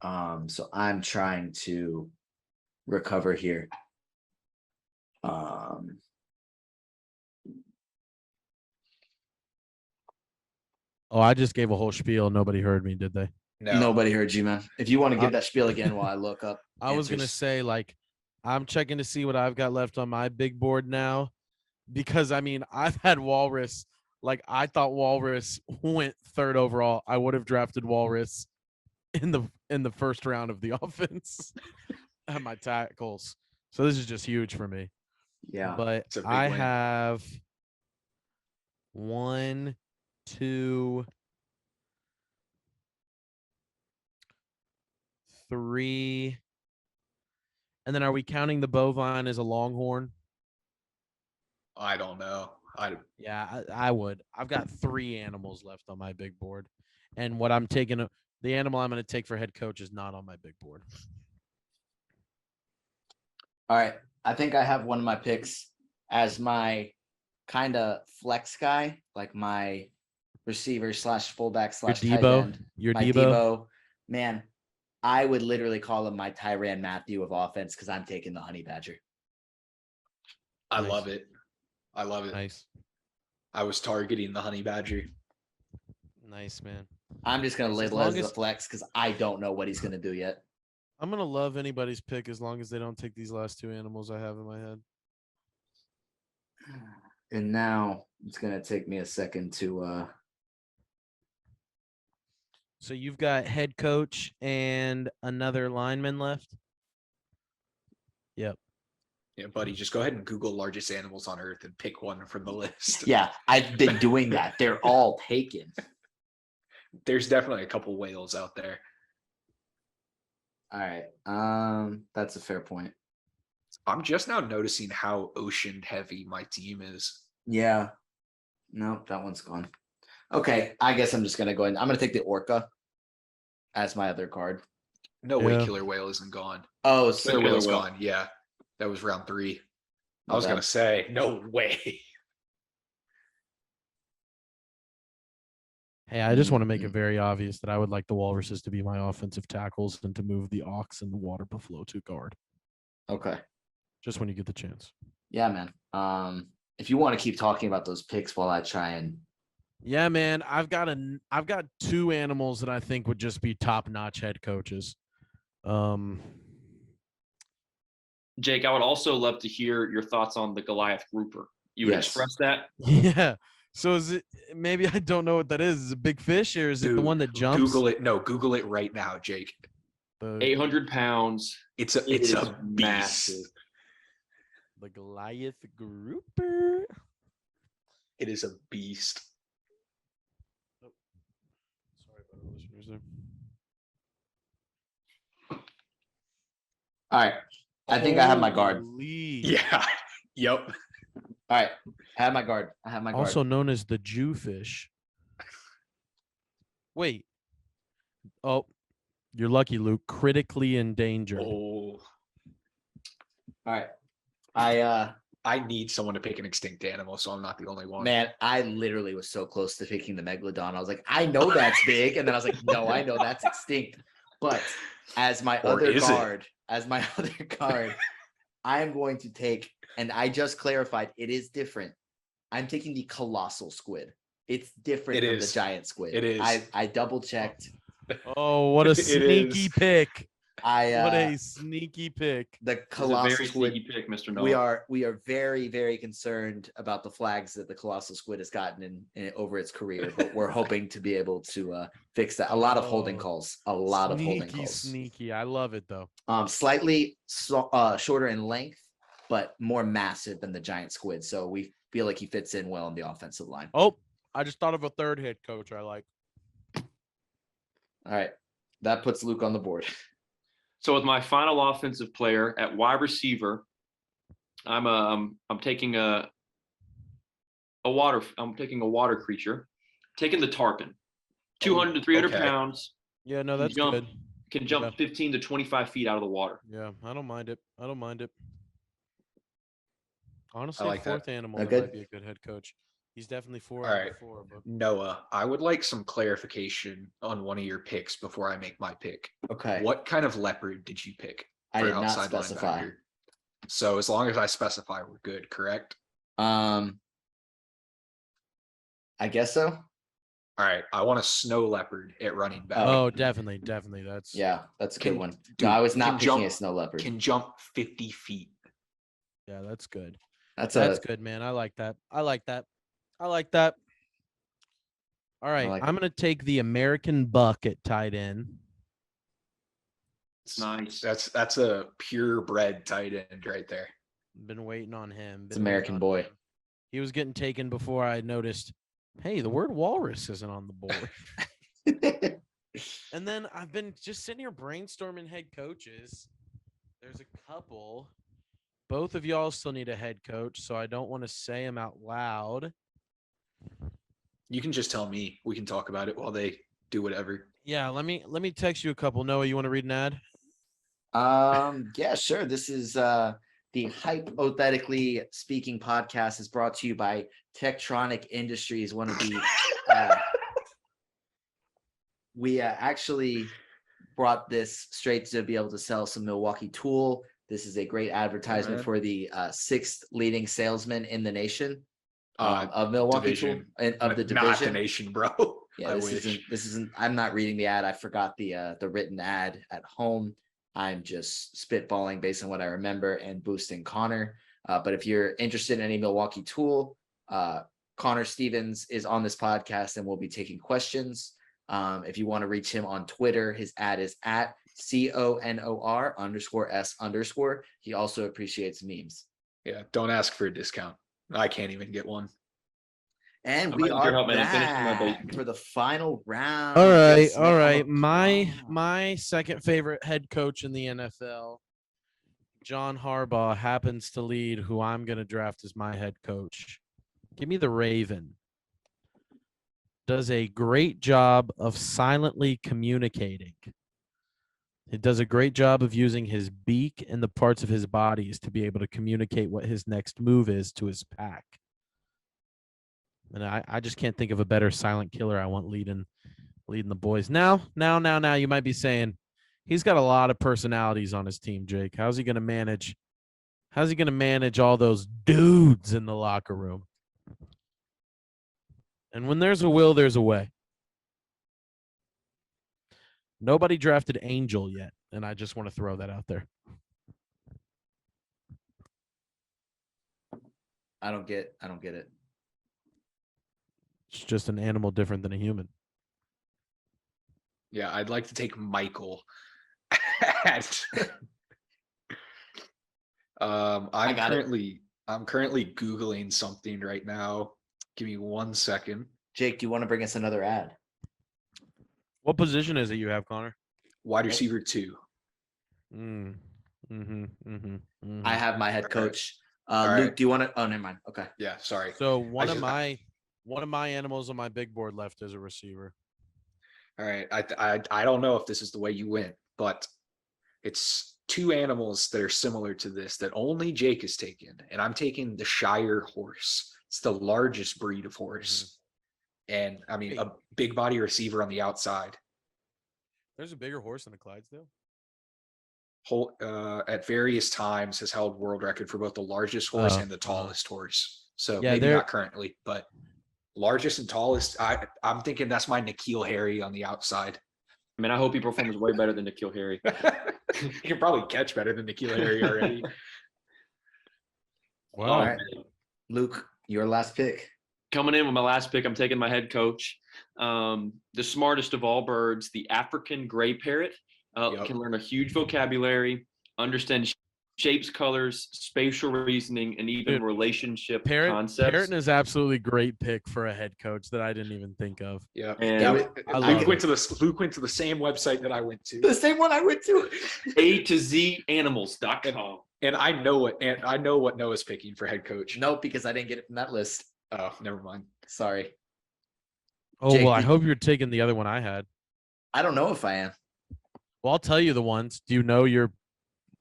So I'm trying to recover here. Oh, I just gave a whole spiel. Nobody heard me, did they? No. Nobody heard you, man. If you want to give Uh, that spiel again while I look up. I was gonna answers. say, like, I'm checking to see what I've got left on my big board now, because I mean, I've had Walrus. Like, I thought Walrus went third overall. I would have drafted Walrus in the first round of the offense at my tackles. So this is just huge for me. Yeah. But It's a big I win. have 1, 2, 3. And then are we counting the bovine as a longhorn? I don't know. Yeah, I would. I've got 3 animals left on my big board. And what I'm taking, the animal I'm going to take for head coach is not on my big board. All right. I think I have one of my picks as my kind of flex guy, like my receiver / fullback / Your tight Debo, end. your My Debo. Man, I would literally call him my Tyrann Matthew of offense because I'm taking the Honey Badger. I Nice. love it. I love it. Nice. I was targeting the Honey Badger. Nice, man. I'm just going to As label it long as a as- flex because I don't know what he's going to do yet. I'm going to love anybody's pick as long as they don't take these last 2 animals I have in my head. And now it's going to take me a second to So you've got head coach and another lineman left? Yep. Yeah, buddy, just go ahead and Google largest animals on Earth and pick one from the list. yeah, I've been doing that. They're all taken. There's definitely a couple whales out there. All right. That's a fair point. I'm just now noticing how ocean heavy my team is. Yeah. No, that one's gone. Okay, I guess I'm just gonna go ahead. I'm gonna take the orca as my other card. No way Yeah. killer whale isn't gone. Oh, Killer Killer whale's whale. gone. Yeah. That was round 3. My I was bad. gonna say, no way. Hey, I just want to make Mm-hmm. it very obvious that I would like the Walruses to be my offensive tackles and to move the Ox and the Water Buffalo to guard. Okay. Just when you get the chance. Yeah, man. If you want to keep talking about those picks while I try and Yeah, man. I've got 2 animals that I think would just be top-notch head coaches. Jake, I would also love to hear your thoughts on the Goliath grouper. You would Yes. express that. Yeah. So is it, maybe I don't know what that is. Is it a big fish or is it the Dude, one that jumps? Google it. No, Google it right now, Jake. The, 800 pounds. It's It a is beast. massive. the Goliath grouper. It is a beast. Sorry about our listeners there. all right. I think I have my guard. Holy. Yeah. Yep. All right. I have my guard. Also known as the Jewfish. Wait. Oh, you're lucky, Luke. Critically endangered. Oh, All right. I need someone to pick an extinct animal, so I'm not the only one. Man, I literally was so close to picking the megalodon. I was like, I know that's big, and then I was like, no, I know that's extinct. But as my Or other is it? card, I am going to take, and I just clarified, it is different. I'm taking the colossal squid. It's different It from is. the giant squid. It is. I double checked. Oh, what a It sneaky is. pick. I What a sneaky pick. the It's a colossal very squid. sneaky pick, Mr. We Noah. are very, very concerned about the flags that the colossal squid has gotten in over its career, but we're hoping to be able to fix that. A lot of holding Oh, calls. A lot of holding Sneaky, calls. sneaky. I love it though. Slightly shorter in length, but more massive than the giant squid. So we feel like he fits in well in the offensive line. Oh, I just thought of a third head coach I like. All right. That puts Luke on the board. So with my final offensive player at wide receiver, I'm taking a water creature, taking the tarpon, 200 to 300 okay. pounds, Yeah, no, Can that's jump. good. can jump Yeah. 15 to 25 feet out of the water. Yeah, I don't mind it. I don't mind it. Honestly, like that. fourth animal That that good? might be a good head coach. He's definitely 4 All out right. of 4. But Noah, I would like some clarification on one of your picks before I make my pick. Okay. What kind of leopard did you pick? I for did not outside specify. linebacker. So as long as I specify, we're good, correct? I guess so. All right. I want a snow leopard at running back. Oh, definitely. That's Yeah, that's a good Can- one. dude, No, I was not can picking a jump- snow leopard. Can jump 50 feet. yeah, that's good. That's That's a good, man. I like that. All right, like I'm gonna take the American Buck at tight end. It's nice. That's a purebred tight end right there. Been waiting on him. It's been waiting American on boy. him. He was getting taken before I noticed, hey, the word walrus isn't on the board. And then I've been just sitting here brainstorming head coaches. There's a couple. Both of y'all still need a head coach, so I don't want to say them out loud. You can just tell me. We can talk about it while they do whatever. Yeah, let me text you a couple. Noah, you want to read an ad? Yeah, sure. This is the HYPEothetically Speaking podcast is brought to you by Tektronic Industries, one of the we actually brought this straight to be able to sell some Milwaukee tool. This is a great advertisement man. for the sixth leading salesman in the nation Uh, of Milwaukee division. tool and of the Not the division. nation, bro. Yeah, I this wish. isn't. I'm not reading the ad. I forgot the written ad at home. I'm just spitballing based on what I remember and boosting Connor. But if you're interested in any Milwaukee tool, Conor Stevens is on this podcast and we'll be taking questions. If you want to reach him on Twitter, his ad is at CONOR_S_. He also appreciates memes. Yeah, don't ask for a discount. I can't even get one. And I'm we right with your are help, man. I'm finishing my back for the final round. All right, Yes, all Nick, right. I'm a- My second favorite head coach in the NFL, John Harbaugh, happens to lead who I'm going to draft as my head coach. Give me the Raven. Does a great job of silently communicating. He does a great job of using his beak and the parts of his bodies to be able to communicate what his next move is to his pack. And I just can't think of a better silent killer I want leading the boys. Now, you might be saying, he's got a lot of personalities on his team, Jake. How's he going to manage all those dudes in the locker room? And when there's a will, there's a way. Nobody drafted Angel yet, and I just want to throw that out there. I don't get it. It's just an animal different than a human. Yeah, I'd like to take Michael. I'm got it. currently Googling something right now. Give me 1 second. Jake, do you want to bring us another ad? What position is it you have, Connor? Wide receiver 2. I have my head Okay. coach. All Luke, right. do you want to? Oh, never mind. Okay. Yeah, sorry. So one of just- my animals on my big board left as a receiver. All right. I don't know if this is the way you went, but it's 2 animals that are similar to this that only Jake has taken, and I'm taking the Shire horse. It's the largest breed of horse, and I mean a big body receiver on the outside. There's a bigger horse than a Clydesdale. At various times has held world record for both the largest horse Oh, and the tallest horse. So Yeah, maybe they're- not currently, but largest and tallest. I'm thinking that's my N'Keal Harry on the outside. I mean, I hope he performs way better than N'Keal Harry. You can probably catch better than N'Keal Harry already. Wow. All right. Luke, your last pick. Coming in with my last pick, I'm taking my head coach. The smartest of all birds, the African gray parrot, Yep. can learn a huge vocabulary, understand shapes, colors, spatial reasoning, and even Dude, relationship Parrot concepts. is absolutely great pick for a head coach that I didn't even think of. Yeah. And Yeah, I love Luke went to the same website that I went The to. same one I went to. A to Z animals.com. And I know what Noah's picking for head coach. No, because I didn't get it from that list. Oh, never mind. Sorry. Oh, Jake, well, I did- hope you're taking the other one I had. I don't know if I am. Well, I'll tell you the ones. Do you know your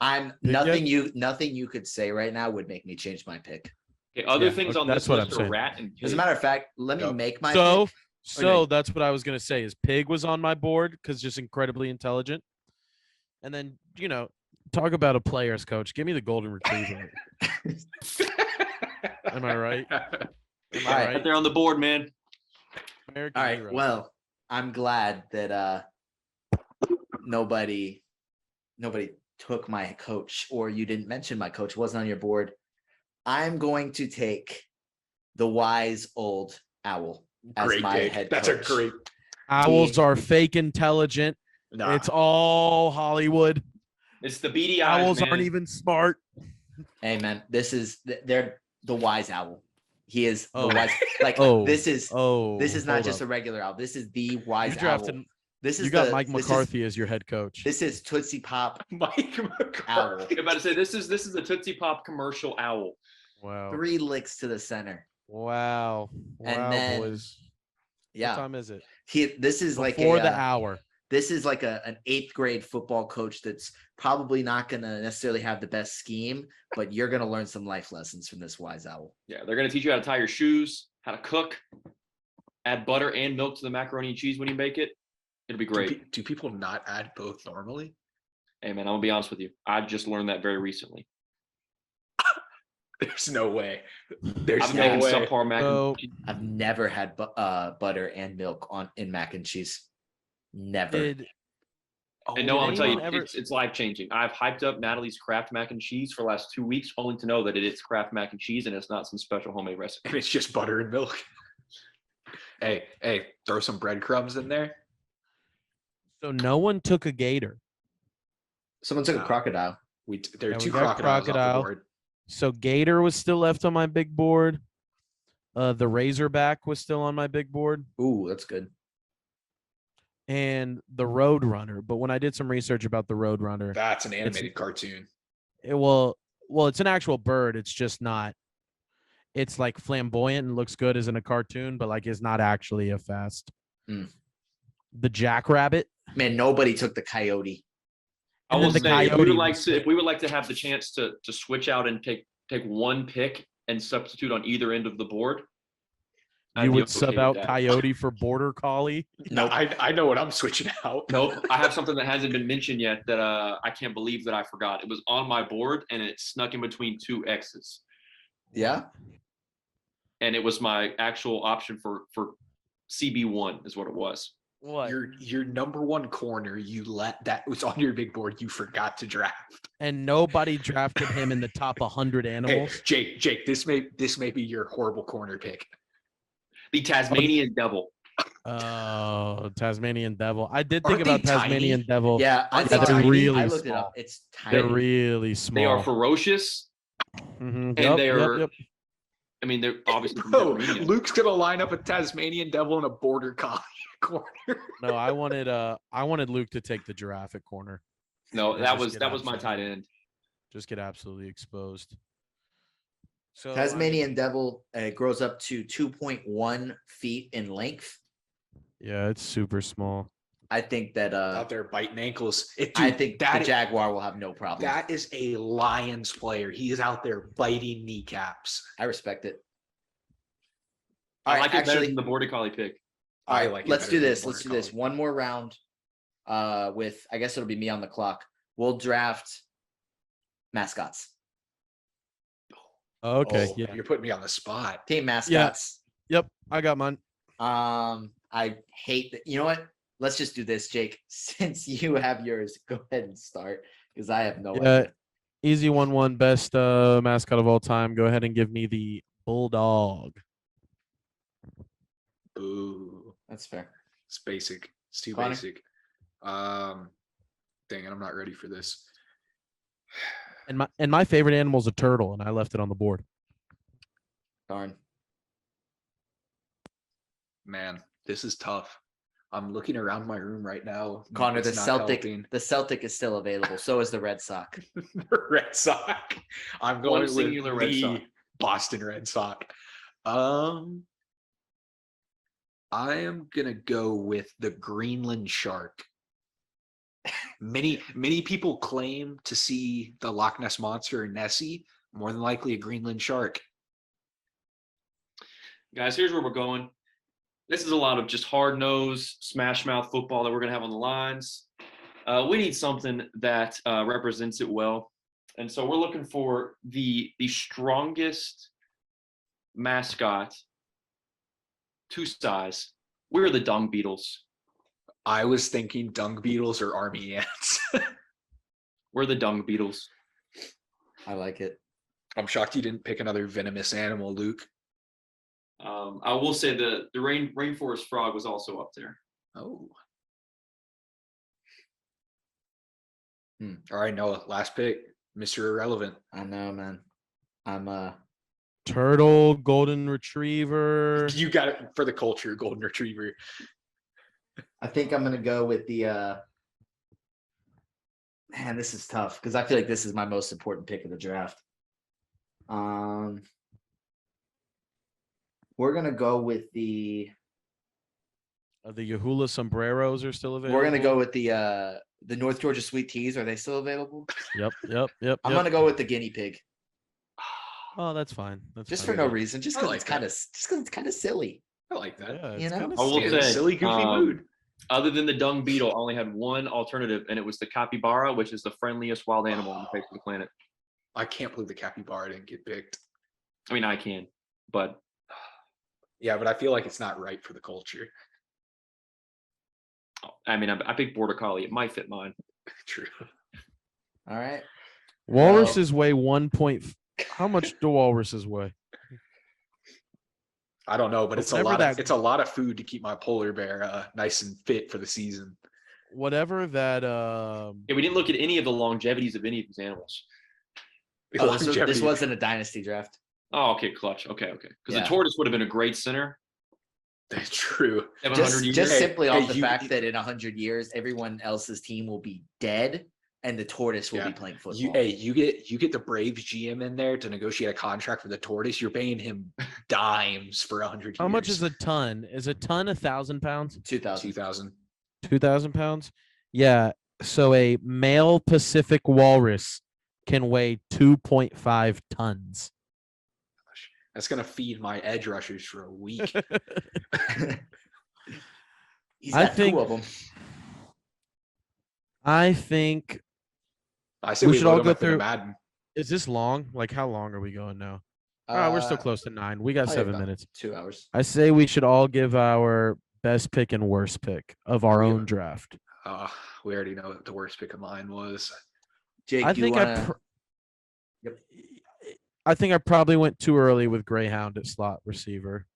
I'm Pick nothing. yet? Nothing you could say right now would make me change my pick. Okay, other Yeah, things okay, on that's this what list I'm are saying. rat and As a pig. matter of fact, let me Yep. make my so pick. so that's what I was gonna say is Pig was on my board because just incredibly intelligent. And then, Talk about a player's coach. Give me the golden retriever. Am I right? Am I All right. Right there on the board, man. American All right. hero. Well, I'm glad that nobody took my coach, or you didn't mention my coach, wasn't on your board. I'm going to take the wise old owl as Great my pick. head That's coach. a great. Owls are fake intelligent. Nah. It's all Hollywood. It's the beady eyes, Owls man. aren't even smart. Hey man, they're the wise owl. He is Oh. the wise. Like this is not hold just up. a regular owl. This is the wise You drafted. owl. This is You got the, Mike this is- McCarthy as your head coach. This is Tootsie Pop Mike owl. McCarthy. I'm about to say this is a Tootsie Pop commercial owl. Wow. 3 licks to the center. Wow. And Wow, then- boys. Yeah, What time is it? this is like Before a the hour. this is like an 8th grade football coach that's probably not going to necessarily have the best scheme, but you're going to learn some life lessons from this wise owl. Yeah, they're gonna teach you how to tie your shoes, how to cook, add butter and milk to the macaroni and cheese when you make it. It'll be great. Do people not add both normally? Hey man, I'm gonna be honest with you. I just learned that very recently. There's no way. There's I've no been making way. subpar mac So- and cheese. I've never had butter and milk in mac and cheese. Never. Did And no, did I'm telling you, anyone ever- it's life changing. I've hyped up Natalie's Kraft mac and cheese for the last 2 weeks, only to know that it is Kraft mac and cheese and it's not some special homemade recipe. And it's just butter and milk. Hey, throw some breadcrumbs in there. So no one took a gator. Someone took a No. crocodile. There are Yeah, we 2 got crocodiles on crocodile. the board. So gator was still left on my big board. The razorback was still on my big board, Ooh, that's good. and the roadrunner. But when I did some research about the roadrunner, That's an animated cartoon. well, it's an actual bird. It's just not. It's like flamboyant and looks good as in a cartoon, but like is not actually a fast. Mm. The jackrabbit. Man, nobody took the coyote. I And will then the say, if we coyote would like was to, picked. if we would like to have the chance to switch out and take one pick and substitute on either end of the board, I'd You be would okay sub with out that. coyote for border collie. No, I know what I'm switching out. Nope, I have something that hasn't been mentioned yet that I can't believe that I forgot. It was on my board and it snuck in between 2 X's, Yeah. and it was my actual option for CB1 is what it was. What? Your number 1 corner, that was on your big board. You forgot to draft. And nobody drafted him in the top 100 Hey, animals. Jake, this may be your horrible corner pick. The Tasmanian Devil. Oh, Tasmanian devil. I did think Aren't they about Tasmanian tiny? devil. Yeah, I Aren't think they tiny. really I looked it small? up. It's tiny. They're really small. They are ferocious, Mhm. and they Yep, are. yep. I mean, they're obviously from Bro, Tasmania. Luke's gonna line up a Tasmanian devil and a border collie corner. No, I wanted Luke to take the giraffe at corner. No, They that just was get that was my absolutely- tight end. Just get absolutely exposed. So Tasmanian devil grows up to 2.1 feet in length. yeah, it's super small. I think that Out there biting ankles. I think that the is- Jaguar will have no problem. that is a Lions player. He is out there biting kneecaps. I respect it. I All right, like it better actually, than the border collie pick. all right, like it let's better do than this. border Let's do this. collie. One more round. With I guess it'll be me on the clock. We'll draft mascots. Okay, Oh, yeah. You're putting me on the spot. Team mascots. Yep, I got mine. I hate that. You know what? Let's just do this, Jake. Since you have yours, go ahead and start because I have no Yeah. idea. Easy 1-1 best mascot of all time. Go ahead and give me the bulldog. Ooh, That's fair. it's basic. It's too Connor? basic. Dang it, I'm not ready for this. And my favorite animal is a turtle, and I left it on the board. Darn. Man, this is tough. I'm looking around my room right now. Connor, It's the not Celtic, helping. the Celtic is still available. So is the Red Sox. The Red Sox. I'm going with singular Red the Sox. Boston Red Sox. I am gonna go with the Greenland shark. Many people claim to see the Loch Ness monster in Nessie. More than likely a Greenland shark. Guys, here's where we're going. This is a lot of just hard nose, smash mouth football that we're gonna have on the lines. We need something that represents it well. And so we're looking for the strongest mascot to size. We're the dung beetles. I was thinking dung beetles or army ants. We're the dung beetles. I like it. I'm shocked you didn't pick another venomous animal, Luke. I will say the rainforest frog was also up there. Oh. All right, Noah, last pick, Mr. Irrelevant. I know, man. I'm Turtle, golden retriever. You got it for the culture, golden retriever. I think I'm gonna go with the man, this is tough because I feel like this is my most important pick of the draft. We're gonna go with the The Yahula sombreros are still available. we're gonna go with the North Georgia sweet teas. Are they still available? Yep. I'm gonna go with the guinea pig. Oh, that's fine. That's Just fine. for no reason. Just I because like it's kind of silly. I like that. Yeah, You it's know? kinda I will silly. say, Silly, goofy mood. Other than the dung beetle, I only had one alternative, and it was the capybara, which is the friendliest wild animal on the face of the planet. I can't believe the capybara didn't get picked. I mean, I can, but Yeah, but I feel like it's not right for the culture. I mean, I picked border collie. It might fit mine. True. All right. Walruses weigh 1 point. How much do walruses weigh? I don't know, but it's a Whatever lot. that- It's a lot of food to keep my polar bear nice and fit for the season. Whatever that. Yeah, we didn't look at any of the longevities of any of these animals. Oh, this Longevity. wasn't a dynasty draft. Oh, okay, clutch. Okay. Because Yeah. the tortoise would have been a great center. That's true. 700 years. Just Hey, simply hey, off the you- fact that in 100 years, everyone else's team will be dead and the tortoise will Yeah. be playing football. You get the Braves GM in there to negotiate a contract for the tortoise. You're paying him dimes for 100 years. How much is a ton? Is a ton 1,000 pounds? 2000. 2000? 2,000 pounds? Yeah. So a male Pacific walrus can weigh 2.5 tons. That's gonna feed my edge rushers for a week. He's I got think- two of them. I think. I say We we should load all them go up in a through- Madden. Is this long? Like, how long are we going now? We're still close to 9. We got probably 7 about minutes. 2 hours. I say we should all give our best pick and worst pick of our We- own draft. We already know what the worst pick of mine was. Jake, I do you think wanna... Yep. I think I probably went too early with Greyhound at slot receiver.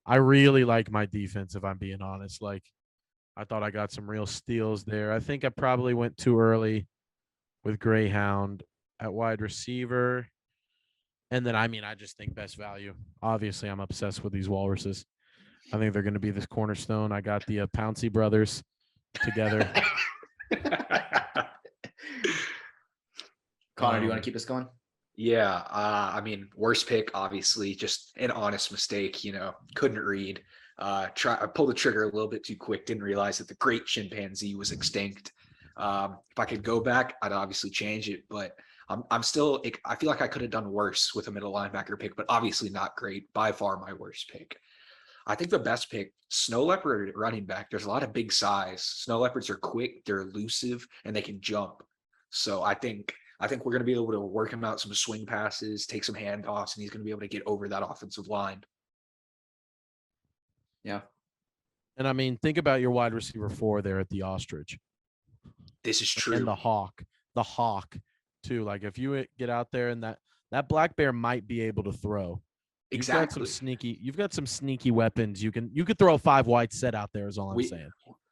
I really like my defense, if I'm being honest. Like, I thought I got some real steals there. I think I probably went too early with Greyhound at wide receiver. And then, I mean, I just think best value. Obviously, I'm obsessed with these walruses. I think they're going to be this cornerstone. I got the Pouncey brothers together. Connor, do you want to keep us going? Yeah, I mean, worst pick, obviously, just an honest mistake. Couldn't read. I pulled the trigger a little bit too quick. Didn't realize that the great chimpanzee was extinct. If I could go back, I'd obviously change it, but I'm still. I feel like I could have done worse with a middle linebacker pick, but obviously not great. By far, my worst pick. I think the best pick, snow leopard running back. There's a lot of big size. Snow leopards are quick, they're elusive, and they can jump. So I think we're going to be able to work him out some swing passes, take some handoffs, and he's going to be able to get over that offensive line. Yeah. And I mean, think about your wide receiver 4 there at the ostrich. This is true. And the hawk too. Like, if you get out there and that black bear might be able to throw. Exactly. You've got some sneaky weapons. You could throw a 5 wide set out there is all I'm saying.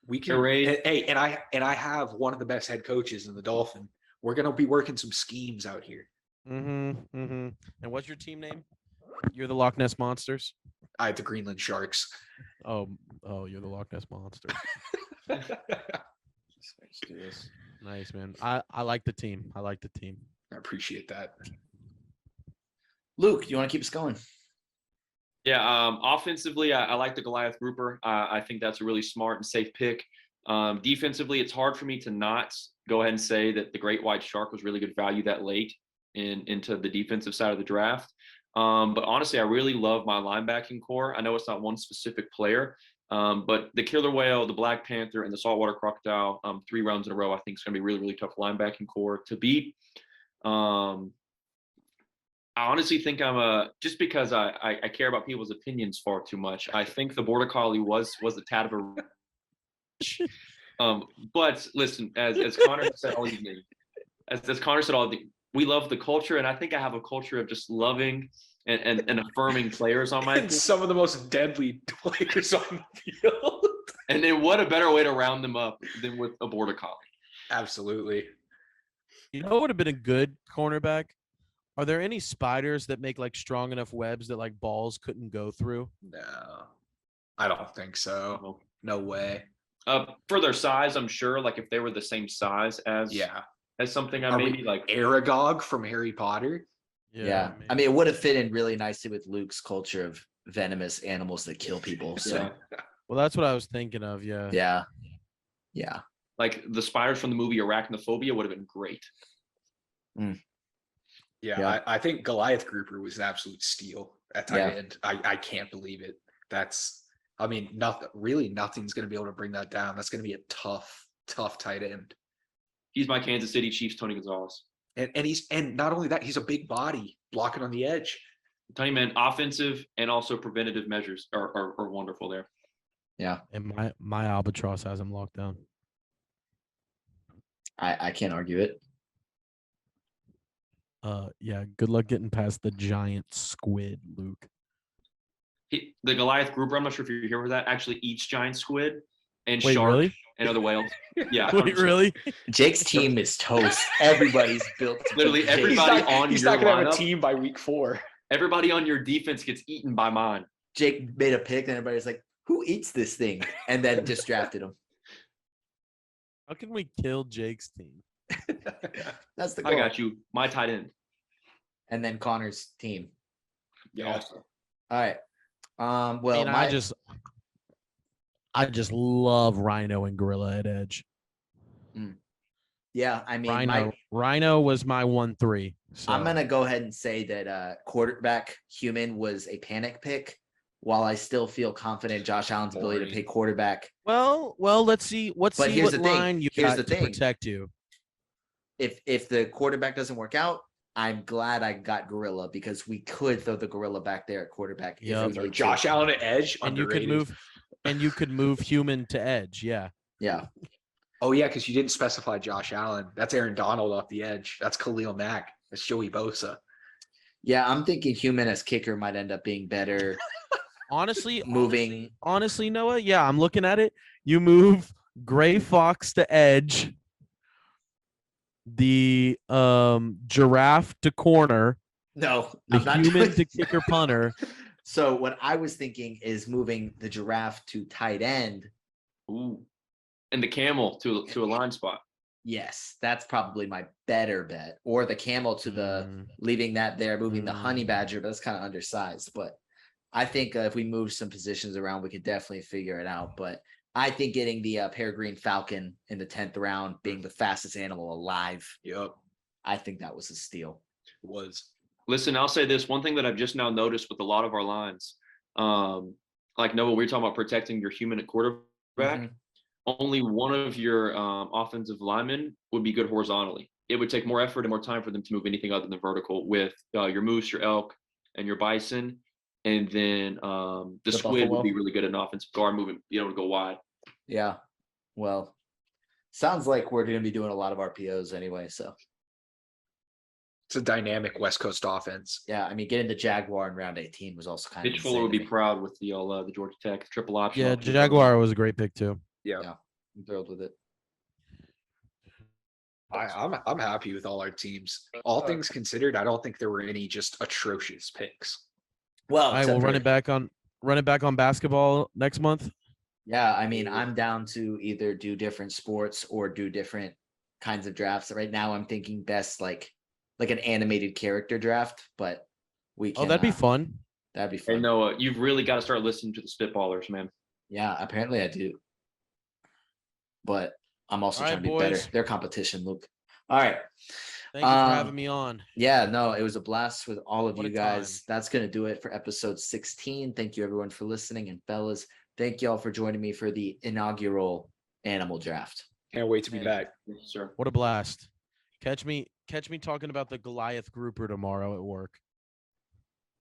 We can. Hey, and I have one of the best head coaches in the Dolphin. We're gonna be working some schemes out here. And what's your team name? You're the Loch Ness Monsters. I have the Greenland Sharks. Oh, you're the Loch Ness Monster. Let's do this. Nice, man. I like the team. I appreciate that. Luke, do you want to keep us going? Yeah, offensively, I like the Goliath grouper. I think that's a really smart and safe pick. Defensively, it's hard for me to not go ahead and say that the great white shark was really good value that late into the defensive side of the draft. But honestly, I really love my linebacking core. I know it's not one specific player, But the killer whale, the black panther, and the saltwater crocodile, 3 rounds in a row, I think is going to be really, really tough linebacking core to beat. I honestly think just because I care about people's opinions far too much. I think the border collie was a tad of a. But listen, as Connor said all evening, as Connor said all evening, we love the culture, and I think I have a culture of just loving and affirming players on my And team. some of the most deadly players on the field. And then what a better way to round them up than with a border collie. Absolutely. You know what would have been a good cornerback? Are there any spiders that make like strong enough webs that like balls couldn't go through? No, I don't think so. No way. For their size, I'm sure. Like if they were the same size as something, I Are we maybe like AirDog from Harry Potter. Yeah. I mean, it would have fit in really nicely with Luke's culture of venomous animals that kill people. So Yeah. Well, that's what I was thinking of. Yeah. yeah. Like the spiders from the movie Arachnophobia would have been great. Yeah. I think Goliath Grouper was an absolute steal at tight end. I can't believe it. Nothing's going to be able to bring that down. That's going to be a tough tight end. He's my Kansas City Chiefs Tony Gonzalez. And not only that, he's a big body blocking on the edge. I'm telling you, man, offensive and also preventative measures are wonderful there. Yeah. And my albatross has him locked down. I can't argue it. Yeah, good luck getting past the giant squid, Luke. The Goliath Grouper, I'm not sure if you're here for that, actually eats giant squid and Wait, shark really? and other whales. Yeah. Wait, really? Jake's team is toast. Everybody's built. to Literally beat Jake. everybody He's on not your going to have a lineup. team by week 4. Everybody on your defense gets eaten by mine. Jake made a pick, and everybody's like, "Who eats this thing?" And then just drafted him. How can we kill Jake's team? That's the goal. I got you. My tight end. And then Connor's team. Yeah. All right. Well, I mean, I just love Rhino and Gorilla at edge. Yeah, I mean, Rhino was my 1-3. So. I'm gonna go ahead and say that quarterback Human was a panic pick, while I still feel confident in Josh Allen's ability to pick quarterback. Well, let's see. But See here's what the thing. line you Here's got the to thing. protect you. If the quarterback doesn't work out, I'm glad I got Gorilla because we could throw the Gorilla back there at quarterback. Yeah, if we need Josh to. Allen at edge. And underrated. you could move Human to edge. Yeah. Yeah. Oh yeah, because you didn't specify Josh Allen. That's Aaron Donald off the edge. That's Khalil Mack. That's Joey Bosa. Yeah, I'm thinking Human as kicker might end up being better. Honestly, Noah. Yeah, I'm looking at it. You move Gray Fox to edge, the giraffe to corner, No, the I'm not Human doing to kicker punter. So what I was thinking is moving the giraffe to tight end. Ooh. And the camel to a line spot. Yes, that's probably my better bet. Or the camel to the leaving that there, moving the honey badger, but that's kind of undersized. But I think if we move some positions around, we could definitely figure it out. But I think getting the peregrine falcon in the 10th round, being the fastest animal alive, Yep, I think that was a steal. it was. Listen, I'll say this one thing that I've just now noticed with a lot of our lines. Like Noah, we were talking about protecting your human at quarterback. Mhm. Only one of your offensive linemen would be good horizontally. It would take more effort and more time for them to move anything other than vertical with your moose, your elk, and your bison. And then the squid buffalo would be really good at an offensive guard movement, be able to go wide. Yeah. Well, sounds like we're going to be doing a lot of RPOs anyway. So, It's a dynamic West Coast offense. yeah, I mean, getting the Jaguar in round 18 was also kind of Mitch Fuller would be proud with the Georgia Tech triple option. Yeah, Jaguar was a great pick too. Yeah, I'm thrilled with it. I'm happy with all our teams. All things considered, I don't think there were any just atrocious picks. Well, All right, except we'll for- run it back on basketball next month. Yeah, I mean, I'm down to either do different sports or do different kinds of drafts. Right now, I'm thinking best like an animated character draft, but we can. Oh, that'd be fun. That'd be Hey, fun. Noah, you've really got to start listening to the spitballers, man. Yeah, apparently I do. But I'm also All trying right, to be better. boys. Their competition, Luke. All right. Thank you for having me on. Yeah, no, it was a blast with all of What you a guys. time. That's going to do it for episode 16. Thank you, everyone, for listening. And fellas, Thank y'all for joining me for the inaugural animal draft. Can't wait to be Hey. back. Sure. What a blast. Catch me talking about the Goliath grouper tomorrow at work.